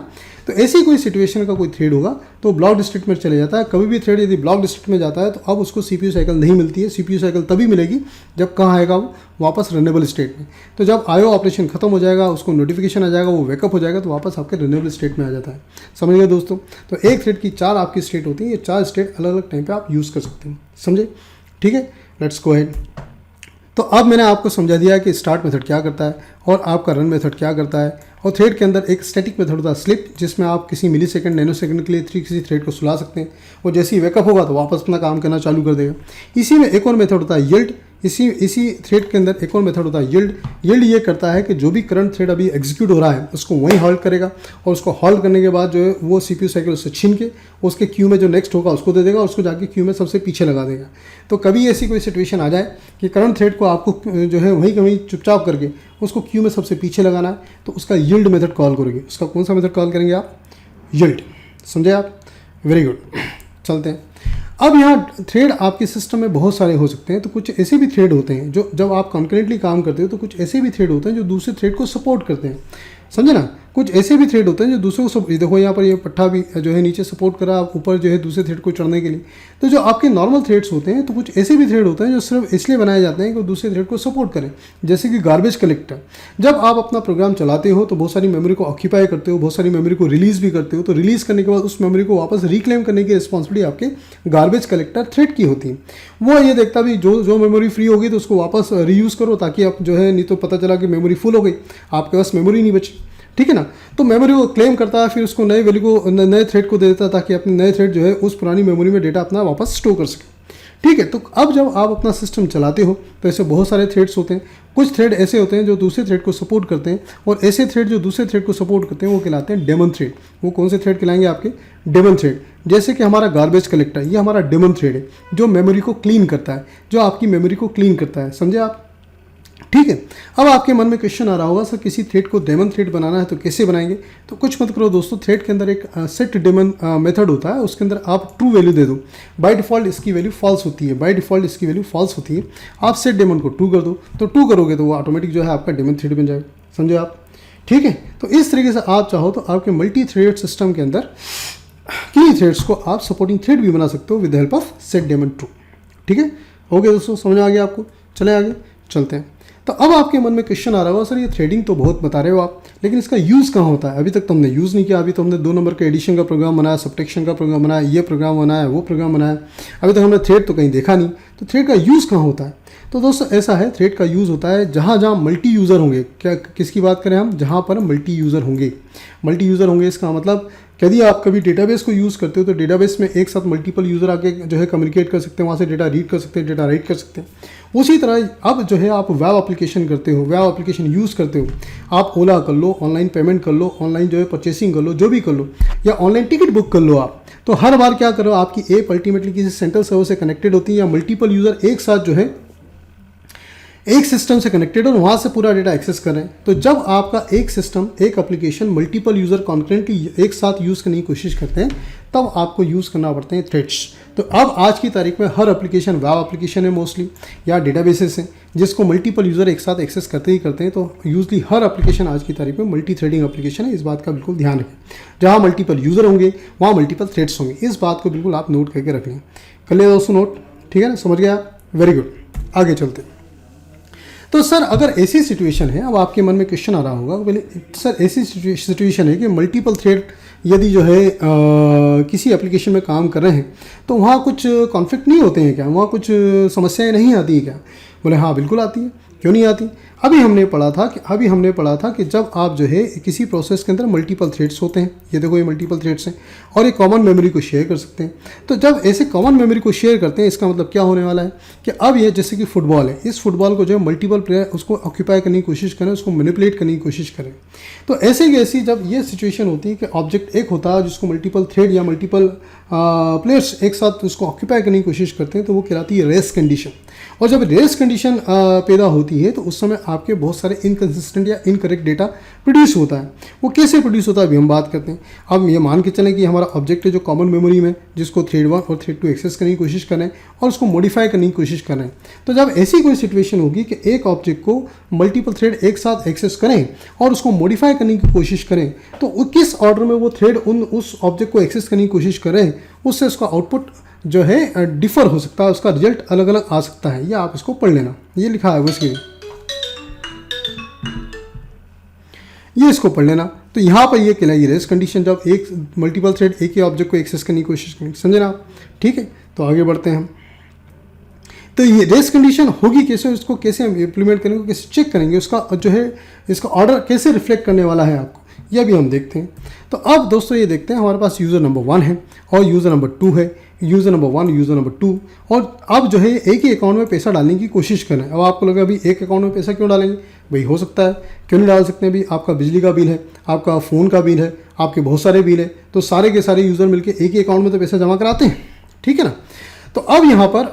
तो ऐसी कोई सिचुएशन का कोई थ्रेड होगा तो ब्लॉक्ड स्टेट में चले जाता है। कभी भी थ्रेड यदि ब्लॉक्ड स्टेट में जाता है तो अब उसको CPU साइकिल नहीं मिलती है। CPU साइकिल तभी मिलेगी जब कहाँ आएगा वो, वापस रनेबल स्टेट में। तो जब IO ऑपरेशन खत्म हो जाएगा, उसको नोटिफिकेशन आ जाएगा, वो वेकअप हो जाएगा तो वापस आपके रनेबल स्टेट में आ जाता है। समझ गए दोस्तों। तो एक थ्रेड की 4 आपकी स्टेट होती है, ये 4 स्टेट अलग अलग टाइम पर आप यूज़ कर सकते हैं, समझे, ठीक है। Let's go ahead. तो अब मैंने आपको समझा दिया कि स्टार्ट मेथड क्या करता है और आपका रन मेथड क्या करता है। और थ्रेड के अंदर एक स्टैटिक मेथड होता है स्लिप, जिसमें आप किसी मिली सेकंड नैनो सेकंड के लिए किसी थ्रेड को सुला सकते हैं। और जैसे ही वेकअप होगा तो वापस अपना काम करना चालू कर देगा। इसी में एक और मेथड होता है यील्ड। इसी थ्रेड के अंदर एक और मेथड होता है यील्ड ये करता है कि जो भी करंट थ्रेड अभी एग्जीक्यूट हो रहा है उसको वहीं हॉल्ट करेगा, और उसको हॉल्ट करने के बाद जो है वो CPU साइकिल उससे छीन के उसके क्यू में जो नेक्स्ट होगा उसको दे देगा और उसको जाके क्यू में सबसे पीछे लगा देगा। तो कभी ऐसी कोई सिचुएशन आ जाए कि करंट थ्रेड को आपको जो है वहीं चुपचाप करके उसको क्यू में सबसे पीछे लगाना है, तो उसका यील्ड मेथड कॉल करोगे। उसका कौन सा मेथड कॉल करेंगे आप? यील्ड, समझे आप। वेरी गुड, चलते हैं। अब यहाँ थ्रेड आपके सिस्टम में बहुत सारे हो सकते हैं। तो कुछ ऐसे भी थ्रेड होते हैं जो जब आप कॉन्करेंटली काम करते हो तो कुछ ऐसे भी थ्रेड होते हैं जो दूसरे थ्रेड को सपोर्ट करते हैं, समझे ना। कुछ ऐसे भी थ्रेड होते हैं जो दूसरों को देखो यहाँ पर ये पट्टा भी जो है नीचे सपोर्ट करा ऊपर जो है दूसरे थ्रेड को चढ़ने के लिए। तो जो आपके नॉर्मल थ्रेड्स होते हैं, तो कुछ ऐसे भी थ्रेड होते हैं जो सिर्फ इसलिए बनाए जाते हैं कि वो दूसरे थ्रेड को सपोर्ट करें। जैसे कि गार्बेज कलेक्टर, जब आप अपना प्रोग्राम चलाते हो तो बहुत सारी मेमोरी को ऑक्यूपाई करते हो, बहुत सारी मेमोरी को रिलीज़ भी करते हो। तो रिलीज़ करने के बाद उस मेमोरी को वापस रिक्लेम करने की रिस्पॉन्सिबिलिटी आपके गार्बेज कलेक्टर थ्रेड की होती है। वो ये देखता भी जो मेमोरी फ्री होगी तो उसको वापस रीयूज़ करो, ताकि आप जो है नहीं तो पता चला कि मेमोरी फुल हो गई, आपके पास मेमोरी नहीं बची, ठीक है ना। तो मेमोरी को क्लेम करता है, फिर उसको नए वैल्यू को नए थ्रेड को दे देता है ताकि अपने नए थ्रेड जो है उस पुरानी मेमोरी में डेटा अपना वापस स्टोर कर सके, ठीक है। तो अब जब आप अपना सिस्टम चलाते हो तो ऐसे बहुत सारे थ्रेड्स होते हैं। कुछ थ्रेड ऐसे होते हैं जो दूसरे थ्रेड को सपोर्ट करते हैं, और ऐसे थ्रेड जो दूसरे थ्रेड को सपोर्ट करते हैं वो कहलाते हैं डेमन थ्रेड। वो कौन से थ्रेड कहलाएंगे आपके? Daemon thread. जैसे कि हमारा गार्बेज कलेक्टर, ये हमारा डेमन थ्रेड है जो मेमोरी को क्लीन करता है, जो आपकी मेमोरी को क्लीन करता है, समझे आप। ठीक है। अब आपके मन में क्वेश्चन आ रहा होगा, सर किसी थ्रेड को डेमन थ्रेड बनाना है तो कैसे बनाएंगे? तो कुछ मत करो दोस्तों, थ्रेड के अंदर एक सेट डेमन मेथड होता है, उसके अंदर आप ट्रू वैल्यू दे दो। बाय डिफॉल्ट इसकी वैल्यू फॉल्स होती है, बाय डिफॉल्ट इसकी वैल्यू फॉल्स होती है। आप सेट डेमन को ट्रू कर दो, तो ट्रू करोगे तो वो ऑटोमेटिक जो है आपका डेमन थ्रेड बन जाएगा। समझे आप? ठीक है। तो इस तरीके से आप चाहो तो आपके मल्टी थ्रेड सिस्टम के अंदर किन्हीं थ्रेड्स को आप सपोर्टिंग थ्रेड भी बना सकते हो with help of set daemon true. ठीक है। ओके दोस्तों, समझ आ गया आपको? चले आगे चलते हैं। तो अब आपके मन में क्वेश्चन आ रहा होगा, सर ये थ्रेडिंग तो बहुत बता रहे हो आप, लेकिन इसका यूज़ कहाँ होता है? अभी तक तो हमने यूज़ नहीं किया। अभी तो हमने 2 नंबर के एडिशन का प्रोग्राम बनाया, सब्ट्रैक्शन का प्रोग्राम बनाया, ये प्रोग्राम बनाया, वो प्रोग्राम बनाया, अभी तक हमने थ्रेड तो कहीं देखा नहीं। तो थ्रेड का यूज़ कहाँ होता है? तो दोस्तों ऐसा है, थ्रेड का यूज़ होता है जहाँ जहाँ मल्टी यूज़र होंगे। क्या किसकी बात करें हम? जहाँ पर मल्टी यूज़र होंगे। मल्टी यूज़र होंगे इसका मतलब, यदि आप कभी डेटाबेस को यूज़ करते हो तो डेटाबेस में एक साथ मल्टीपल यूज़र आके जो है कम्युनिकेट कर सकते हैं, वहाँ से डेटा रीड कर सकते हैं, डेटा राइट कर सकते हैं। उसी तरह अब जो है आप वेब एप्लीकेशन करते हो, वेब एप्लीकेशन यूज़ करते हो, आप ओला कर लो, ऑनलाइन पेमेंट कर लो, ऑनलाइन जो है परचेसिंग कर लो, जो भी कर लो, या ऑनलाइन टिकट बुक कर लो आप। तो हर बार क्या करो, आपकी ऐप अल्टीमेटली किसी सेंट्रल सर्वर से कनेक्टेड होती है, या मल्टीपल यूज़र एक साथ जो है एक सिस्टम से कनेक्टेड और वहाँ से पूरा डेटा एक्सेस कर रहे हैं। तो जब आपका एक सिस्टम, एक एप्लीकेशन मल्टीपल यूज़र कॉन्करेंटली एक साथ यूज़ करने की कोशिश करते हैं, तब आपको यूज़ करना पड़ते हैं थ्रेड्स। तो अब आज की तारीख में हर एप्लीकेशन वेब एप्लीकेशन है मोस्टली, या डेटाबेसेस हैं जिसको मल्टीपल यूज़र एक साथ एक्सेस करते ही करते हैं। तो यूजली हर एप्लीकेशन आज की तारीख में मल्टी थ्रेडिंग एप्लीकेशन है। इस बात का बिल्कुल ध्यान रखें, जहाँ मल्टीपल यूज़र होंगे वहाँ मल्टीपल थ्रेड्स होंगे। इस बात को बिल्कुल आप नोट करके रख लें। कर लिया दोस्तों नोट? ठीक है ना, समझ गया? वेरी गुड, आगे चलते हैं। तो सर अगर ऐसी सिचुएशन है, अब आपके मन में क्वेश्चन आ रहा होगा, पहले सर ऐसी सिचुएशन है कि मल्टीपल थ्रेड यदि जो है किसी एप्लीकेशन में काम कर रहे हैं, तो वहाँ कुछ कॉन्फ्लिक्ट नहीं होते हैं क्या? वहाँ कुछ समस्याएं नहीं आती हैं क्या? बोले हाँ बिल्कुल आती है, क्यों नहीं आती? अभी हमने पढ़ा था कि जब आप जो है किसी प्रोसेस के अंदर मल्टीपल थ्रेड्स होते हैं, ये देखो ये मल्टीपल थ्रेड्स हैं, और एक कॉमन मेमोरी को शेयर कर सकते हैं। तो जब ऐसे कॉमन मेमोरी को शेयर करते हैं, इसका मतलब क्या होने वाला है कि अब ये जैसे कि फुटबॉल है, इस फुटबॉल को जो है मल्टीपल प्लेयर उसको ऑक्यूपाई करने की कोशिश करें, उसको मैनिपुलेट करने की कोशिश करें। तो ऐसे की ऐसी जब ये सिचुएशन होती है कि ऑब्जेक्ट एक होता है जिसको मल्टीपल थ्रेड या मल्टीपल प्लेयर्स एक साथ उसको ऑक्यूपाई करने की कोशिश करते हैं, तो वो कहलाती है रेस कंडीशन। और जब रेस कंडीशन पैदा होती है तो उस समय आपके बहुत सारे इनकन्सिस्टेंट या इनकरेक्ट डेटा प्रोड्यूस होता है। वो कैसे प्रोड्यूस होता है अभी हम बात करते हैं। अब ये मान के चलें कि हमारा ऑब्जेक्ट है जो कॉमन मेमोरी में, जिसको थ्रेड 1 और थ्रेड 2 एक्सेस करने की कोशिश कर रहे हैं और उसको मॉडिफाई करने की कोशिश कर रहे हैं। तो जब ऐसी कोई सिचुएशन होगी कि एक ऑब्जेक्ट को मल्टीपल थ्रेड एक साथ एक्सेस करें और उसको मॉडिफाई करने की कोशिश करें, तो किस ऑर्डर में वो थ्रेड उस ऑब्जेक्ट को एक्सेस करने की कोशिश कर रहे हैं, उससे उसका आउटपुट जो है डिफर हो सकता है, उसका रिजल्ट अलग अलग आ सकता है। ये आप इसको पढ़ लेना, ये लिखा है बस ये इसको पढ़ लेना। तो यहाँ पर ये कहलाएगी रेस कंडीशन, जब एक मल्टीपल थ्रेड एक ही ऑब्जेक्ट को एक्सेस करने की कोशिश करेंगे। समझे ना? ठीक है, तो आगे बढ़ते हैं हम। तो ये रेस कंडीशन होगी कैसे, उसको कैसे हम इम्प्लीमेंट करेंगे, कैसे चेक करेंगे, उसका जो है इसका ऑर्डर कैसे रिफ्लेक्ट करने वाला है आपको, यह भी हम देखते हैं। तो अब दोस्तों ये देखते हैं, हमारे पास यूज़र नंबर 1 है और यूज़र नंबर 2 है, यूज़र नंबर 1 यूज़र नंबर 2, और अब जो है एक ही अकाउंट में पैसा डालने की कोशिश करें। अब आपको लगा अभी एक अकाउंट में पैसा क्यों डालेंगे भाई? हो सकता है, क्यों नहीं डाल सकते हैं? अभी आपका बिजली का बिल है, आपका फ़ोन का बिल है, आपके बहुत सारे बिल है, तो सारे के सारे यूज़र मिलकर एक ही अकाउंट में तो पैसा जमा कराते हैं। ठीक है ना? तो अब यहाँ पर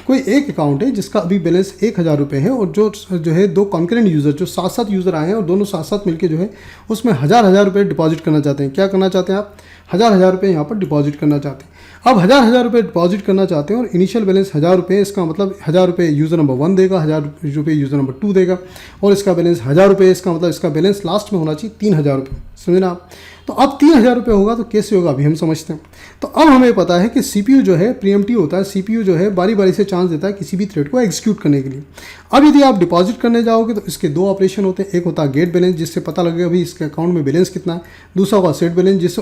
कोई एक अकाउंट है जिसका अभी बैलेंस 1000 रुपये है, और जो है 2 कॉन्करेंट यूज़र, जो साथ साथ यूज़र आए हैं और दोनों साथ साथ मिलके जो है उसमें हज़ार रुपये डिपॉजिट करना चाहते हैं। क्या करना चाहते हैं आप? हज़ार रुपये यहाँ पर डिपॉजिट करना चाहते हैं। अब हज़ार रुपये डिपॉजिट करना चाहते हैं और इनिशियल बैलेंस 1000 रुपये, इसका मतलब 1000 रुपये यूज़र नंबर 1 देगा, 1000 रुपये यूज़र नंबर 2 देगा, और इसका बैलेंस 1000 रुपये, इसका मतलब इसका बैलेंस लास्ट में होना चाहिए 3000 रुपये। समझे ना आप? तो अब 3000 रुपये होगा तो कैसे होगा अभी हम समझते हैं। तो अब हमें पता है कि सीपीयू जो है प्रीएम्प्टिव होता है, सीपीयू जो है बारी बारी से चांस देता है किसी भी थ्रेड को एग्जीक्यूट करने के लिए। अब यदि आप डिपॉजिट करने जाओगे तो इसके 2 ऑपरेशन होते हैं। एक होता है गेट बैलेंस, जिससे पता लगेगा अभी इसके अकाउंट में बैलेंस कितना है। दूसरा होगा सेट बैलेंस, जिससे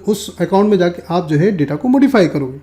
उस अकाउंट में जाके आप जो है डेटा को मॉडिफाई करोगे।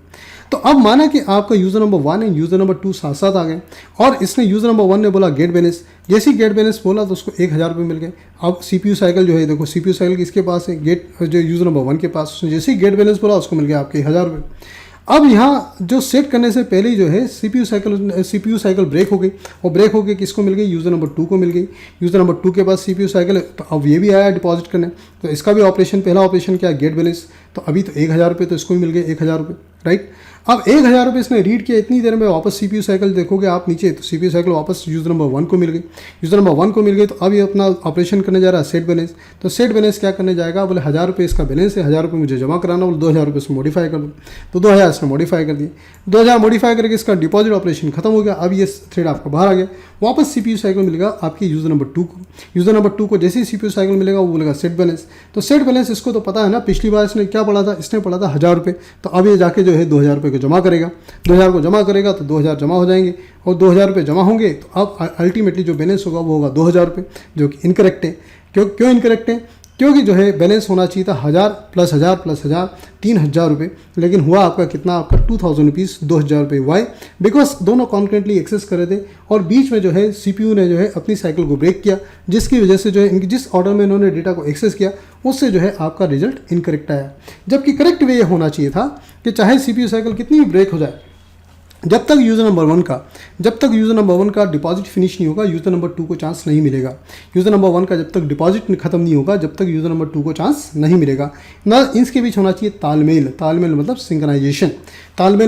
तो अब माना कि आपका user number 1 end user number 2 साथ साथ आ गए, और इसने यूज़र नंबर 1 ने बोला गेट बैलेंस, जैसे ही गेट बैलेंस बोला तो उसको 1000 रुपये मिल गए। अब सीपीयू साइकिल जो है, देखो सीपीयू साइकिल किसके पास है? गेट जो यूज़र नंबर 1 के पास, उसने जैसे ही गेट बैलेंस बोला उसको मिल गया आपके 1000 रुपये। अब यहाँ जो सेट करने से पहले ही जो है सीपीयू साइकिल ब्रेक हो गई, और ब्रेक हो गई किसको मिल गई? यूज़र नंबर 2 को मिल गई। यूज़र नंबर 2 के पास सीपीयू साइकिल है, तो अब ये भी आया डिपॉजिट करने, तो इसका भी ऑपरेशन, पहला ऑपरेशन क्या? Get balance. तो अभी तो 1000 रुपये तो इसको भी मिल गए 1000 रुपये, राइट। अब 1000 रुपये इसने रीड किया, इतनी देर में वापस CPU साइकिल देखोगे आप नीचे तो CPU साइकिल वापस यूज़र नंबर 1 को मिल गई। यूज़र नंबर 1 को मिल गई तो अब ये अपना ऑपरेशन करने जा रहा है सेट बैलेंस। तो सेट बैलेंस क्या करने जाएगा, बोले 1000 रुपये इसका बैलेंस है, 1000 रुपये मुझे जमा कराना, बोले 2000 रुपये से मॉडिफाई कर दो। तो 2000 इसने मॉडिफाई कर दिए, 2000 मॉडिफाई करके इसका डिपॉजिट ऑपरेशन खत्म हो गया। अब ये थ्रेड आपका बाहर आ गया, वापस CPU साइकिल मिलेगा आपकी यूज़र नंबर 2 को। यूज़र नंबर 2 को जैसे ही CPU साइकिल मिलेगा वो बोलेगा सेट बैलेंस। तो सेट बैलेंस इसको तो पता है ना, पिछली बार इसने क्या पढ़ा था, इसने पढ़ा था 1000 रुपये। तो अब ये जाके जो है 2000 रुपये को जमा करेगा, 2000 को जमा करेगा तो 2000 जमा हो जाएंगे और 2000 रुपये जमा होंगे तो अब अल्टीमेटली जो बैलेंस होगा वो होगा 2000 रुपये, जो कि इनकरेक्ट है। क्यों इनकरेक्ट है, क्योंकि जो है बैलेंस होना चाहिए था 1000 प्लस 1000 प्लस 1000 3000 रुपये, लेकिन हुआ आपका कितना, आपका 2000 रुपीज़ 2000 रुपये। वाई, बिकॉज दोनों कॉन्करेंटली एक्सेस करे थे और बीच में जो है CPU ने जो है अपनी साइकिल को ब्रेक किया, जिसकी वजह से जो है इनकी जिस ऑर्डर में इन्होंने डेटा को एक्सेस किया उससे जो है आपका रिजल्ट इनकरेक्ट आया। जबकि करेक्ट वे ये होना चाहिए था कि चाहे CPU साइकिल कितनी भी ब्रेक हो जाए, जब तक यूज़र नंबर 1 का डिपॉजिट फिनिश नहीं होगा यूज़र नंबर 2 को चांस नहीं मिलेगा। यूज़र नंबर 1 का जब तक डिपॉजिट खत्म नहीं होगा जब तक यूज़र नंबर 2 को चांस नहीं मिलेगा ना। इसके बीच होना चाहिए तालमेल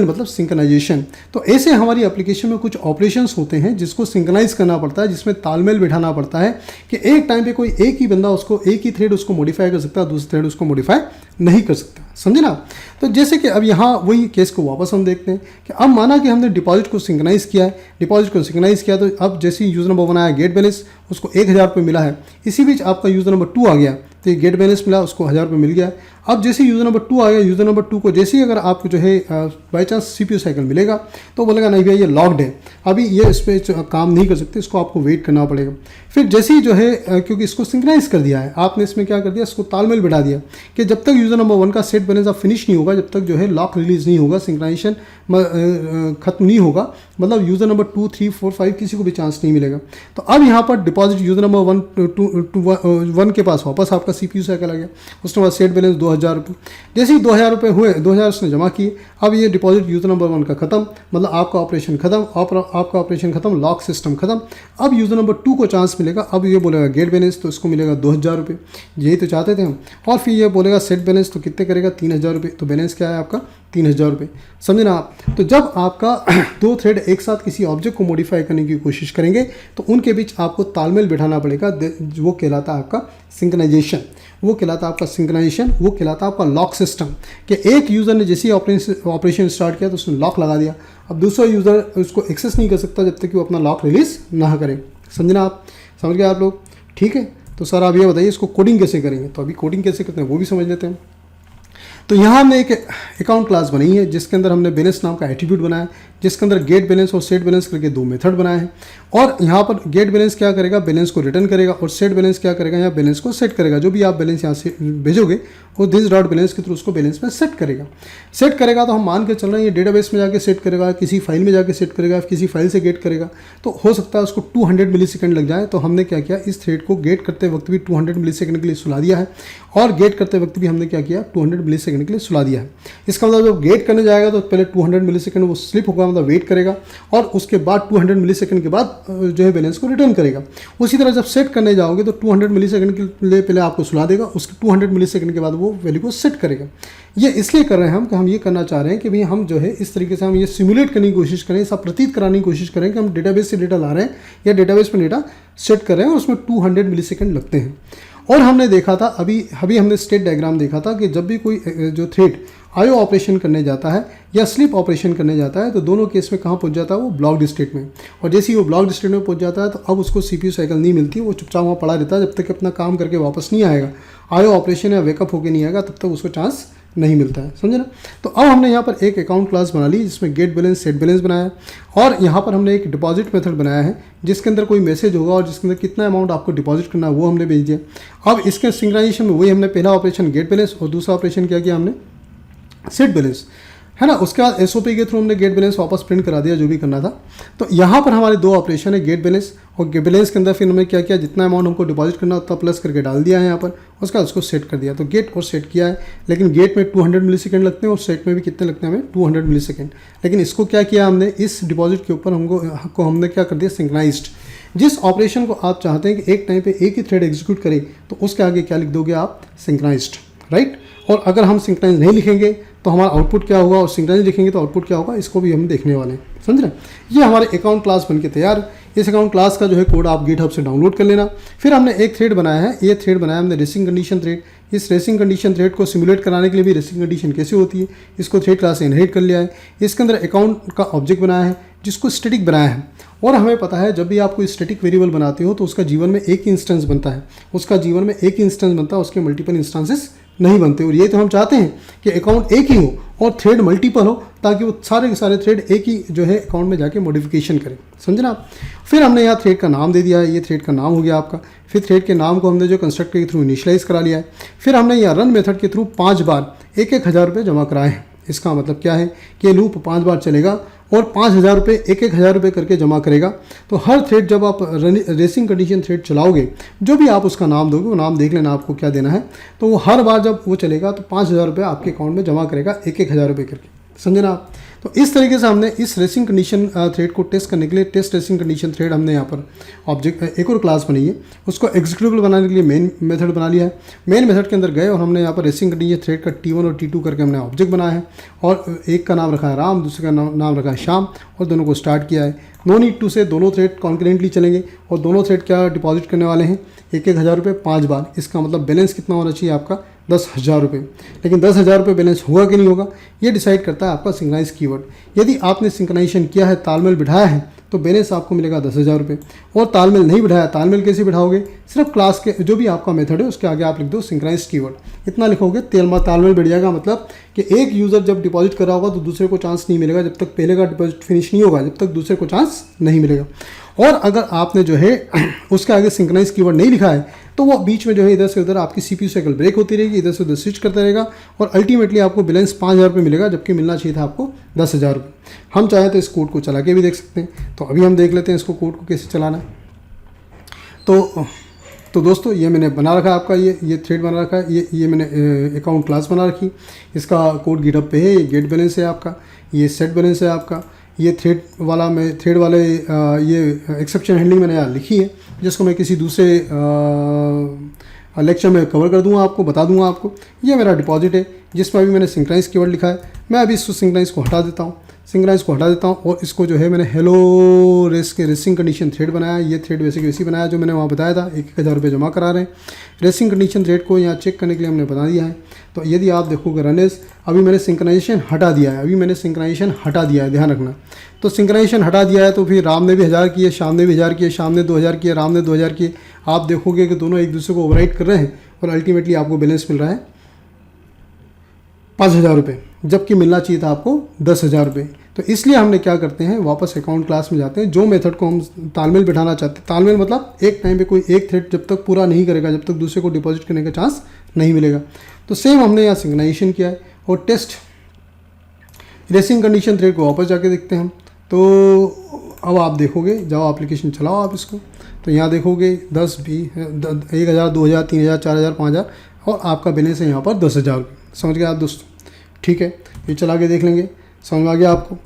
मतलब सिंक्रोनाइजेशन। तो ऐसे हमारी एप्लीकेशन में कुछ ऑपरेशंस होते हैं जिसको सिंक्रोनाइज करना पड़ता है, जिसमें तालमेल बिठाना पड़ता है कि एक टाइम पे कोई एक ही बंदा उसको, एक ही थ्रेड उसको मॉडिफाई कर सकता है, दूसरा थ्रेड उसको मॉडिफाई नहीं कर सकता। समझे ना। तो जैसे कि अब यहाँ वही केस को वापस हम देखते हैं कि अब माना कि हमने डिपॉजिट को सिंक्रोनाइज किया है, तो अब जैसे यूज़र नंबर 1 आया गेट बैलेंस, उसको 1000 रुपये मिला है। इसी बीच आपका यूज़र नंबर 2 आ गया तो ये गेट बैलेंस मिला, उसको 1000 रुपये मिल गया। अब जैसे यूज़र नंबर 2 आ गया, यूज़र नंबर 2 को जैसे ही अगर आपको जो है बाई चांस CPU साइकिल मिलेगा तो बोलेगा नहीं भैया ये लॉक्ड है, अभी ये इस पर काम नहीं कर सकते, इसको आपको वेट करना पड़ेगा। फिर जैसे ही जो है क्योंकि इसको सिंक्रोनाइज कर दिया है आपने, इसमें क्या कर दिया, इसको तालमेल बिठा दिया कि जब तक यूज़र नंबर 1 का सेट बैलेंस अब फिनिश नहीं होगा, जब तक जो है लॉक रिलीज नहीं होगा, सिंक्रोनाइजेशन खत्म नहीं होगा, मतलब यूज़र नंबर 2, 3, 4, 5 किसी को भी चांस नहीं मिलेगा। तो अब यहाँ पर डिपॉजिट यूज़र नंबर 1 के पास वापस आपका CPU साइकिल आ गया, उसके बाद सेट बैलेंस 2000 रुपये। जैसे ही 2000 रुपये हुए, 2000 उसने जमा किए, अब ये डिपॉजिट यूज़र नंबर 1 का खत्म, मतलब आपका ऑपरेशन खत्म, लॉक सिस्टम खत्म। अब यूज़र नंबर 2 को चांस मिलेगा, अब ये बोलेगा गेट बैलेंस, तो इसको मिलेगा 2000 रुपये, यही तो चाहते थे हम। और फिर ये बोलेगा सेट बैलेंस, तो कितने करेगा, 3000 रुपये। तो बैलेंस क्या है आपका, 3000 रुपये। समझे ना आप। तो जब आपका 2 थ्रेड एक साथ किसी ऑब्जेक्ट को मॉडिफाई करने की कोशिश करेंगे तो उनके बीच आपको तालमेल बिठाना पड़ेगा, वो कहलाता है आपका सिंक्रोनाइजेशन, वो कहलाता है आपका लॉक सिस्टम। कि एक यूज़र ने जैसे ही ऑपरेशन स्टार्ट किया तो उसने लॉक लगा दिया, अब दूसरा यूज़र उसको एक्सेस नहीं कर सकता जब तक कि वो अपना लॉक रिलीज ना करे। समझना आप, समझ गए आप लोग, ठीक है। तो सर आप ये बताइए इसको कोडिंग कैसे करेंगे, तो अभी कोडिंग कैसे करते हैं वो भी समझ लेते हैं। तो यहाँ हमने एक अकाउंट क्लास बनाई है जिसके अंदर हमने बैलेंस नाम का एट्रीब्यूट बनाया, जिसके अंदर गेट बैलेंस और सेट बैलेंस करके 2 मेथड बनाए हैं। और यहाँ पर गेट बैलेंस क्या करेगा, बैलेंस को रिटर्न करेगा, और सेट बैलेंस क्या करेगा, यहाँ बैलेंस को सेट करेगा। जो भी आप बैलेंस यहाँ से भेजोगे वो दिस डॉट बैलेंस के थ्रू उसको बैलेंस में सेट करेगा। तो हम मान के चल रहे हैं ये डेटाबेस में जाके सेट करेगा, किसी फाइल में जाके सेट करेगा, किसी फाइल से गेट करेगा, तो हो सकता है उसको 200 मिलीसेकंड लग जाए। तो हमने क्या किया, इस थ्रेड को गेट करते वक्त भी 200 मिलीसेकंड के लिए सुला दिया है, और गेट करते वक्त भी हमने क्या किया, 200 मिलीसेकंड के लिए सुला दिया है। इसका मतलब जब गेट करने जाएगा तो पहले 200 मिलीसेकंड वो स्लिप होगा, मतलब वेट करेगा, और उसके बाद 200 मिलीसेकंड के बाद जो है बैलेंस को रिटर्न करेगा। उसी तरह जब सेट करने जाओगे तो 200 मिलीसेकंड के लिए पहले आपको सुला देगा, उसके 200 मिलीसेकंड के बाद वो वैल्यू को सेट करेगा। ये इसलिए कर रहे हैं हम कि हम ये करना चाह रहे हैं कि भाई हम जो है इस तरीके से हम ये सिमुलेट करने की कोशिश करें, ऐसा प्रतीत कराने की कोशिश करें कि हम डेटाबेस से डेटा ला रहे हैं या डेटाबेस में डेटा सेट कर रहे हैं और उसमें 200 मिलीसेकंड लगते हैं। और हमने देखा था अभी हमने स्टेट डायग्राम देखा था कि जब भी कोई जो थ्रेड IO ऑपरेशन करने जाता है या स्लिप ऑपरेशन करने जाता है तो दोनों केस में कहाँ पहुँच जाता है, वो ब्लॉक्ड स्टेट में। और जैसे ही वो ब्लॉक्ड स्टेट में पहुँच जाता है तो अब उसको CPU साइकिल नहीं मिलती, वो चुपचाप वहाँ पड़ा रहता है जब तक अपना काम करके वापस नहीं आएगा, IO ऑपरेशन या वेकअप होकर नहीं आएगा, तब तक उसको चांस नहीं मिलता है। समझे ना। तो अब हमने यहाँ पर एक अकाउंट क्लास बना ली जिसमें गेट बैलेंस, सेट बैलेंस बनाया, और यहाँ पर हमने एक डिपॉजिट मेथड बनाया है जिसके अंदर कोई मैसेज होगा और जिसके अंदर कितना अमाउंट आपको डिपॉजिट करना है वो हमने भेज दिया। अब इसके सिंक्रोनाइजेशन में वही हमने पहला ऑपरेशन गेट बैलेंस और दूसरा ऑपरेशन क्या किया हमने, सेट बैलेंस, है ना। उसके बाद SOP के थ्रू हमने गेट बैलेंस वापस प्रिंट करा दिया जो भी करना था। तो यहाँ पर हमारे 2 ऑपरेशन है, गेट बैलेंस, और गेट बैलेंस के अंदर फिर हमने क्या किया, जितना अमाउंट हमको डिपॉजिट करना उतना प्लस करके डाल दिया है यहाँ पर, उसके बाद उसको सेट कर दिया। तो गेट और सेट किया है, लेकिन गेट में 200 मिलीसेकंड लगते हैं और सेट में भी कितने लगते हैं हमें, 200 मिलीसेकंड। लेकिन इसको क्या किया हमने, इस डिपॉजिट के ऊपर हमने क्या कर दिया, सिंक्रोनाइज्ड। जिस ऑपरेशन को आप चाहते हैं कि एक टाइम पे एक ही थ्रेड एग्जीक्यूट करे तो उसके आगे क्या लिख दोगे आप, सिंक्रोनाइज्ड, राइट। और अगर हम सिंक्रोनाइज नहीं लिखेंगे तो हमारा आउटपुट क्या होगा, और सिंक्राइज लिखेंगे तो आउटपुट क्या होगा, इसको भी हम देखने वाले हैं। समझ रहे हैं। ये हमारे अकाउंट क्लास बन के तैयार। इस अकाउंट क्लास का जो है कोड आप गिटहब से डाउनलोड कर लेना। फिर हमने एक थ्रेड बनाया है, ये थ्रेड बनाया हमने रेसिंग कंडीशन थ्रेड। इस रेसिंग कंडीशन थ्रेड को सिमुलेट कराने के लिए भी रेसिंग कंडीशन कैसे होती है इसको थ्रेड क्लास से इनहेरिट कर लिया है। इसके अंदर अकाउंट का ऑब्जेक्ट बनाया है जिसको स्टैटिक बनाया है। और हमें पता है जब भी आप कोई स्टैटिक वेरिएबल बनाते हो तो उसका जीवन में एक ही इंस्टेंस बनता है, उसका जीवन में एक ही इंस्टेंस बनता है, उसके मल्टीपल इंस्टेंसेस नहीं बनते। और ये तो हम चाहते हैं कि अकाउंट एक ही हो और थ्रेड मल्टीपल हो, ताकि वो सारे के सारे थ्रेड एक ही जो है अकाउंट में जाके मॉडिफिकेशन करें। समझे ना आप। फिर हमने यहाँ थ्रेड का नाम दे दिया है, ये थ्रेड का नाम हो गया आपका। फिर थ्रेड के नाम को हमने जो कंस्ट्रक्टर के थ्रू इनिशियलाइज करा लिया है। फिर हमने यहाँ रन मेथड के थ्रू 5 बार 1,000 रुपये जमा कराए हैं। इसका मतलब क्या है कि ये लूप 5 बार चलेगा और 5,000 रुपये 1,000 रुपये करके जमा करेगा। तो हर थ्रेड जब आप रेसिंग कंडीशन थ्रेड चलाओगे, जो भी आप उसका नाम दोगे वो नाम देख लेना आपको क्या देना है। तो वो हर बार जब वो चलेगा तो 5,000 रुपये आपके अकाउंट में जमा करेगा 1,000 रुपये करके। समझे ना आप। तो इस तरीके से हमने इस रेसिंग कंडीशन थ्रेड को टेस्ट करने के लिए टेस्ट रेसिंग कंडीशन थ्रेड हमने यहाँ पर ऑब्जेक्ट एक और क्लास बनाई है, उसको एग्जीक्यूटेबल बनाने के लिए मेन मेथड बना लिया है। मेन मेथड के अंदर गए और हमने यहाँ पर रेसिंग कंडीशन थ्रेड का T1 और T2 करके हमने ऑब्जेक्ट बनाया है। और एक का नाम रखा है राम, दूसरे का नाम रखा है श्याम, और दोनों को स्टार्ट किया है। नो नीड टू से दोनों थ्रेड कॉन्करेंटली चलेंगे और दोनों थ्रेड क्या डिपॉजिट करने वाले हैं 1,000 रुपये 5 बार। इसका मतलब बैलेंस कितना होना चाहिए आपका 10,000 रुपये। लेकिन 10,000 रुपये बैलेंस होगा कि नहीं होगा ये डिसाइड करता है आपका सिंक्राइज कीवर्ड। यदि आपने सिंक्राइजेशन किया है, तालमेल बिठाया है, तो बैलेंस आपको मिलेगा 10,000 रुपये। और तालमेल नहीं बिठाया, तालमेल कैसे बिठाओगे, सिर्फ क्लास के जो भी आपका मेथड है उसके आगे आप लिख दो सिंक्राइज कीवर्ड। इतना लिखोगे तालमेल बिठ जाएगा। मतलब कि एक यूज़र जब डिपॉजिट कर रहा होगा तो दूसरे को चांस नहीं मिलेगा, जब तक पहले का डिपॉजिट फिनिश नहीं होगा जब तक दूसरे को चांस नहीं मिलेगा। और अगर आपने जो है उसके आगे सिंक्राइज कीवर्ड नहीं लिखा है तो वो बीच में जो है इधर से उधर आपकी CPU साइकिल ब्रेक होती रहेगी, इधर से उधर स्विच करता रहेगा और अल्टीमेटली आपको बैलेंस 5,000 रुपये मिलेगा, जबकि मिलना चाहिए था आपको 10,000 रुपये। हम चाहें तो इस कोड को चला के भी देख सकते हैं। तो अभी हम देख लेते हैं इसको कोड को कैसे चलाना है। तो दोस्तों ये मैंने बना रखा है आपका ये थ्रेड बना रखा है, ये मैंने अकाउंट क्लास बना रखी। इसका कोड गिटहब पे है। ये गेट बैलेंस है आपका, ये सेट बैलेंस है आपका, ये थ्रेड वाले ये एक्सेप्शन हैंडलिंग मैंने यहाँ लिखी है, जिसको मैं किसी दूसरे लेक्चर में कवर कर दूंगा, आपको बता दूंगा आपको। ये मेरा डिपॉजिट है जिसमें अभी मैंने सिंक्राइज कीवर्ड लिखा है। मैं अभी इसको सिंक्राइज को हटा देता हूँ, और इसको जो है मैंने हेलो रेसिंग कंडीशन थ्रेड बनाया। ये थ्रेड वैसे वैसे बनाया जो मैंने वहाँ बताया था, 1,000 रुपये जमा करा रहे हैं। रेसिंग कंडीशन थ्रेड को यहाँ चेक करने के लिए हमने बता दिया है। तो यदि आप देखोगे रनर्स, अभी मैंने सिंक्राइजेशन हटा दिया है, ध्यान रखना। तो सिंक्राइजेशन हटा दिया है तो फिर राम ने भी 1,000 किए, श्याम ने भी 1,000 किए, श्याम ने 2,000 किए, राम ने 2,000 किए। आप देखोगे कि दोनों एक दूसरे को ओवरराइड कर रहे हैं और अल्टीमेटली आपको बैलेंस मिल रहा है 5,000 रुपये, जबकि मिलना चाहिए था आपको 10,000 रुपये। तो इसलिए हमने क्या करते हैं, वापस अकाउंट क्लास में जाते हैं। जो मेथड को हम तालमेल बिठाना चाहते हैं, तालमेल मतलब एक टाइम पे कोई एक थ्रेड जब तक पूरा नहीं करेगा, जब तक दूसरे को डिपॉजिट करने का चांस नहीं मिलेगा। तो सेम हमने यहाँ सिंक्रोनाइजेशन किया है। और टेस्ट रेसिंग कंडीशन थ्रेड को वापस जाके देखते हैं हम। तो अब आप देखोगे जब एप्लीकेशन चलाओ आप इसको, तो यहाँ देखोगे 10, 20, 1,000, 2,000, 3,000, 4,000, 5,000 और आपका बैलेंस है यहाँ पर 10,000। समझ गए आप दोस्तों। ठीक है, ये चला के देख लेंगे, समझ में आ गया आपको।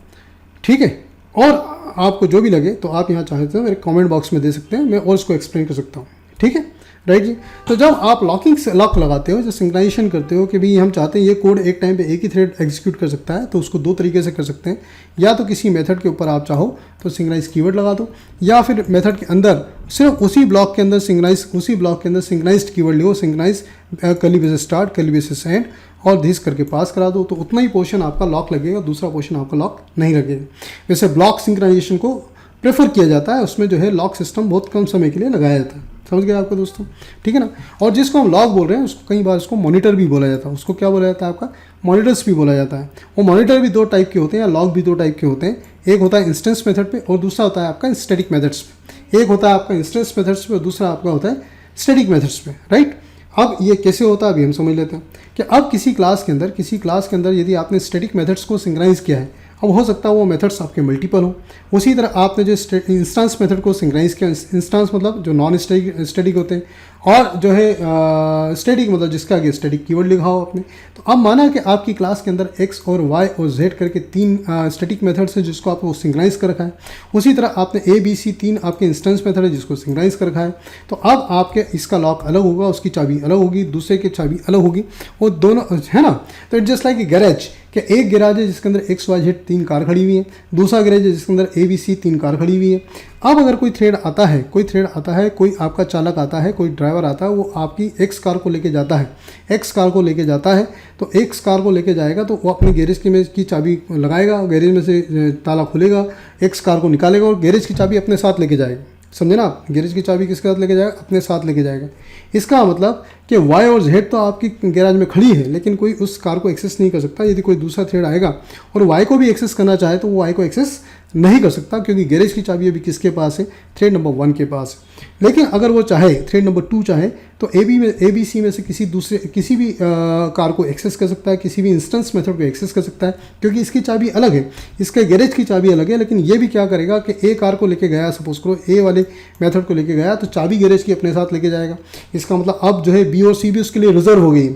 ठीक है, और आपको जो भी लगे तो आप यहाँ चाहते हो मेरे कमेंट बॉक्स में दे सकते हैं, मैं और इसको एक्सप्लेन कर सकता हूँ। ठीक है, राइट जी। तो जब आप लॉक लगाते हो, जो सिंक्रोनाइजेशन करते हो कि भाई हम चाहते हैं ये कोड एक टाइम पे एक ही थ्रेड एग्जीक्यूट कर सकता है, तो उसको 2 तरीके से कर सकते हैं। या तो किसी मेथड के ऊपर आप चाहो तो सिंक्रोनाइज कीवर्ड लगा दो, या फिर मेथड के अंदर सिर्फ उसी ब्लॉक के अंदर सिंक्रोनाइज्ड कीवर्ड लिखो, synchronize curly braces start, curly braces end और दिस करके पास करा दो। तो उतना ही पोर्शन आपका लॉक लगेगा, दूसरा पोर्शन आपका लॉक नहीं लगेगा। वैसे ब्लॉक सिंक्रोनाइजेशन को प्रेफर किया जाता है, उसमें जो है लॉक सिस्टम बहुत कम समय के लिए लगाया जाता है। समझ गए आपको दोस्तों। ठीक है ना। और जिसको हम लॉक बोल रहे हैं उसको कई बार उसको मॉनिटर भी बोला जाता है। उसको क्या बोला जाता है आपका, मॉनिटर्स भी बोला जाता है। वो मॉनिटर भी 2 टाइप के होते हैं, या लॉक भी 2 टाइप के होते हैं। एक होता है इंस्टेंस मेथड पे और दूसरा होता है आपका स्टैटिक मेथड्स पे। एक होता है आपका इंस्टेंस मेथड्स पे और दूसरा आपका होता है स्टैटिक मेथड्स पे, राइट। अब ये कैसे होता है अभी हम समझ लेते हैं कि अब किसी क्लास के अंदर यदि आपने स्टैटिक मेथड्स को सिंक्रोनाइज किया है, अब हो सकता है वो मेथड्स आपके मल्टीपल हो। उसी तरह आपने जो इंस्टेंस मेथड को सिंक्रोनाइज किया, इंस्टेंस मतलब जो नॉन स्टैटिक होते हैं, और जो है स्टैटिक मतलब जिसका आगे स्टैटिक कीवर्ड लिखा हो आपने। तो अब माना कि आपकी क्लास के अंदर x और y और z करके 3 स्टैटिक मेथड्स हैं जिसको आपको सिंक्रोनाइज कर रखा है। उसी तरह आपने a b c 3 आपके इंस्टेंस मेथड है जिसको सिंक्रोनाइज कर रखा है। तो अब आपके इसका लॉक अलग होगा, उसकी चाबी अलग होगी, दूसरे की चाबी अलग होगी, वो दोनों है ना। तो it just like a garage कि एक गैराज है जिसके अंदर x y z 3 कार खड़ी हुई है, दूसरा गैरेज है जिसके अंदर a b c 3 कार खड़ी हुई है। अब अगर कोई थ्रेड आता है, कोई आपका चालक आता है, कोई ड्राइवर आता है, वो आपकी x कार को लेके जाता है, तो x कार को लेके जाएगा तो वो अपने गैरेज की चाबी लगाएगा, गैरेज में से ताला खुलेगा, x कार को निकालेगा और गैरेज की चाबी अपने साथ लेके जाएगा। समझे ना आप, गैरेज की चाबी किसके साथ लेके जाएगा? अपने साथ लेके जाएगा। इसका मतलब कि y और z तो आपकी गैराज में खड़ी है लेकिन कोई उस कार को एक्सेस नहीं कर सकता। यदि कोई दूसरा थ्रेड आएगा और y को भी एक्सेस करना चाहे तो वो y को एक्सेस नहीं कर सकता क्योंकि गैरेज की चाबी अभी किसके पास है? थ्रेड नंबर 1 के पास है। लेकिन अगर वो चाहे, थ्रेड नंबर 2 चाहे तो ए बी सी में से किसी भी कार को एक्सेस कर सकता है, किसी भी इंस्टेंस मेथड को एक्सेस कर सकता है क्योंकि इसकी चाबी अलग है, इसके गैरेज की चाबी अलग है। लेकिन ये भी क्या करेगा कि ए कार को लेके गया, सपोज करो ए वाले मेथड को लेके गया तो चाबी गैरेज की अपने साथ लेके जाएगा। इसका मतलब अब जो है बी और सी भी उसके लिए रिजर्व हो गई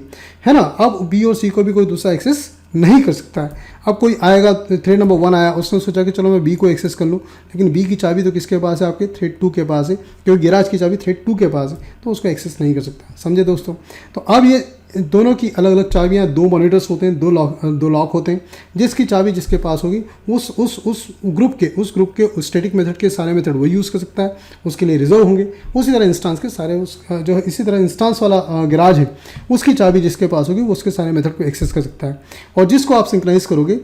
है ना। अब बी और सी को भी कोई दूसरा एक्सेस नहीं कर सकता है। अब कोई आएगा, थ्रेड नंबर 1 आया, उसने सोचा कि चलो मैं बी को एक्सेस कर लूँ, लेकिन बी की चाबी तो किसके पास है? आपके थ्रेड 2 के पास है क्योंकि गैराज की चाबी थ्रेड 2 के पास है, तो उसको एक्सेस नहीं कर सकता। समझे दोस्तों? तो अब ये दोनों की अलग अलग चाबियाँ, 2 मॉनिटर्स होते हैं, दो लॉक होते हैं, जिसकी चाबी जिसके पास होगी उस ग्रुप के स्टैटिक मेथड के सारे मेथड वो यूज़ कर सकता है, उसके लिए रिजर्व होंगे। उसी तरह इंस्टांस के सारे जो है, इसी तरह इंस्टांस वाला गैराज है उसकी चाबी जिसके पास होगी वो उसके सारे मेथड को एक्सेस कर सकता है। और जिसको आप सिंक्रोनाइज करोगे,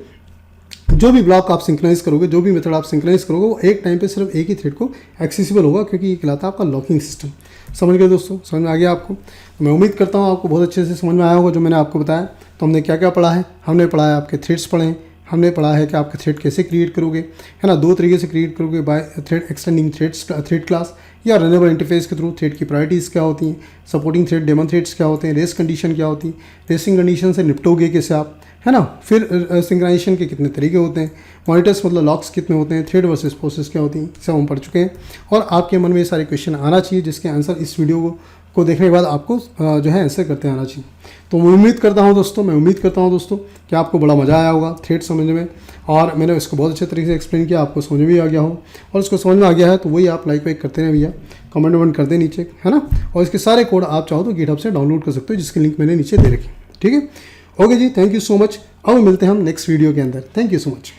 जो भी ब्लॉक आप सिंक्रोनाइज करोगे, जो भी मेथड आप सिंक्रोनाइज करोगे, वो एक टाइम पे सिर्फ एक ही थ्रेड को एक्सेसिबल होगा क्योंकि ये कहलाता है आपका लॉकिंग सिस्टम। समझ गए दोस्तों? समझ में आ गया आपको? तो मैं उम्मीद करता हूँ आपको बहुत अच्छे से समझ में आया होगा जो मैंने आपको बताया। तो हमने क्या क्या पढ़ा है? हमने पढ़ा है आपके थ्रेड्स पढ़े हैं, हमने पढ़ा है कि आपके थ्रेड कैसे क्रिएट करोगे, है ना। 2 तरीके से क्रिएट करोगे, by thread extending thread class या रनेबल इंटरफेस के थ्रू। थ्रेड की प्रायोरिटीज़ क्या होती हैं, सपोर्टिंग थ्रेड डेमन थ्रेड्स क्या होते हैं, रेस कंडीशन क्या होती है, रेसिंग कंडीशन से निपटोगे कैसे आप, है ना। फिर सिंक्रोनाइजेशन के कितने तरीके होते हैं, मॉनिटर्स मतलब लॉक्स कितने होते हैं, थ्रेड वर्सेस प्रोसेस क्या होती हैं, सब हम पढ़ चुके हैं। और आपके मन में ये सारे क्वेश्चन आना चाहिए जिसके आंसर इस वीडियो को देखने के बाद आपको जो है आंसर करते आना चाहिए। तो मैं उम्मीद करता हूँ दोस्तों कि आपको बड़ा मज़ा आया होगा थ्रेड समझने में, और मैंने इसको बहुत अच्छे तरीके से एक्सप्लेन किया, आपको समझ में भी आ गया हो। और इसको समझ में आ गया है तो वही आप लाइक वाइक करते रहें भैया, कमेंट वमेंट कर दें नीचे, है ना। और इसके सारे कोड आप चाहो तो गिटहब से डाउनलोड कर सकते हो जिसकी लिंक मैंने नीचे दे रखी। ठीक है, ओके जी, थैंक यू सो मच। अब मिलते हैं हम नेक्स्ट वीडियो के अंदर। Thank you so much.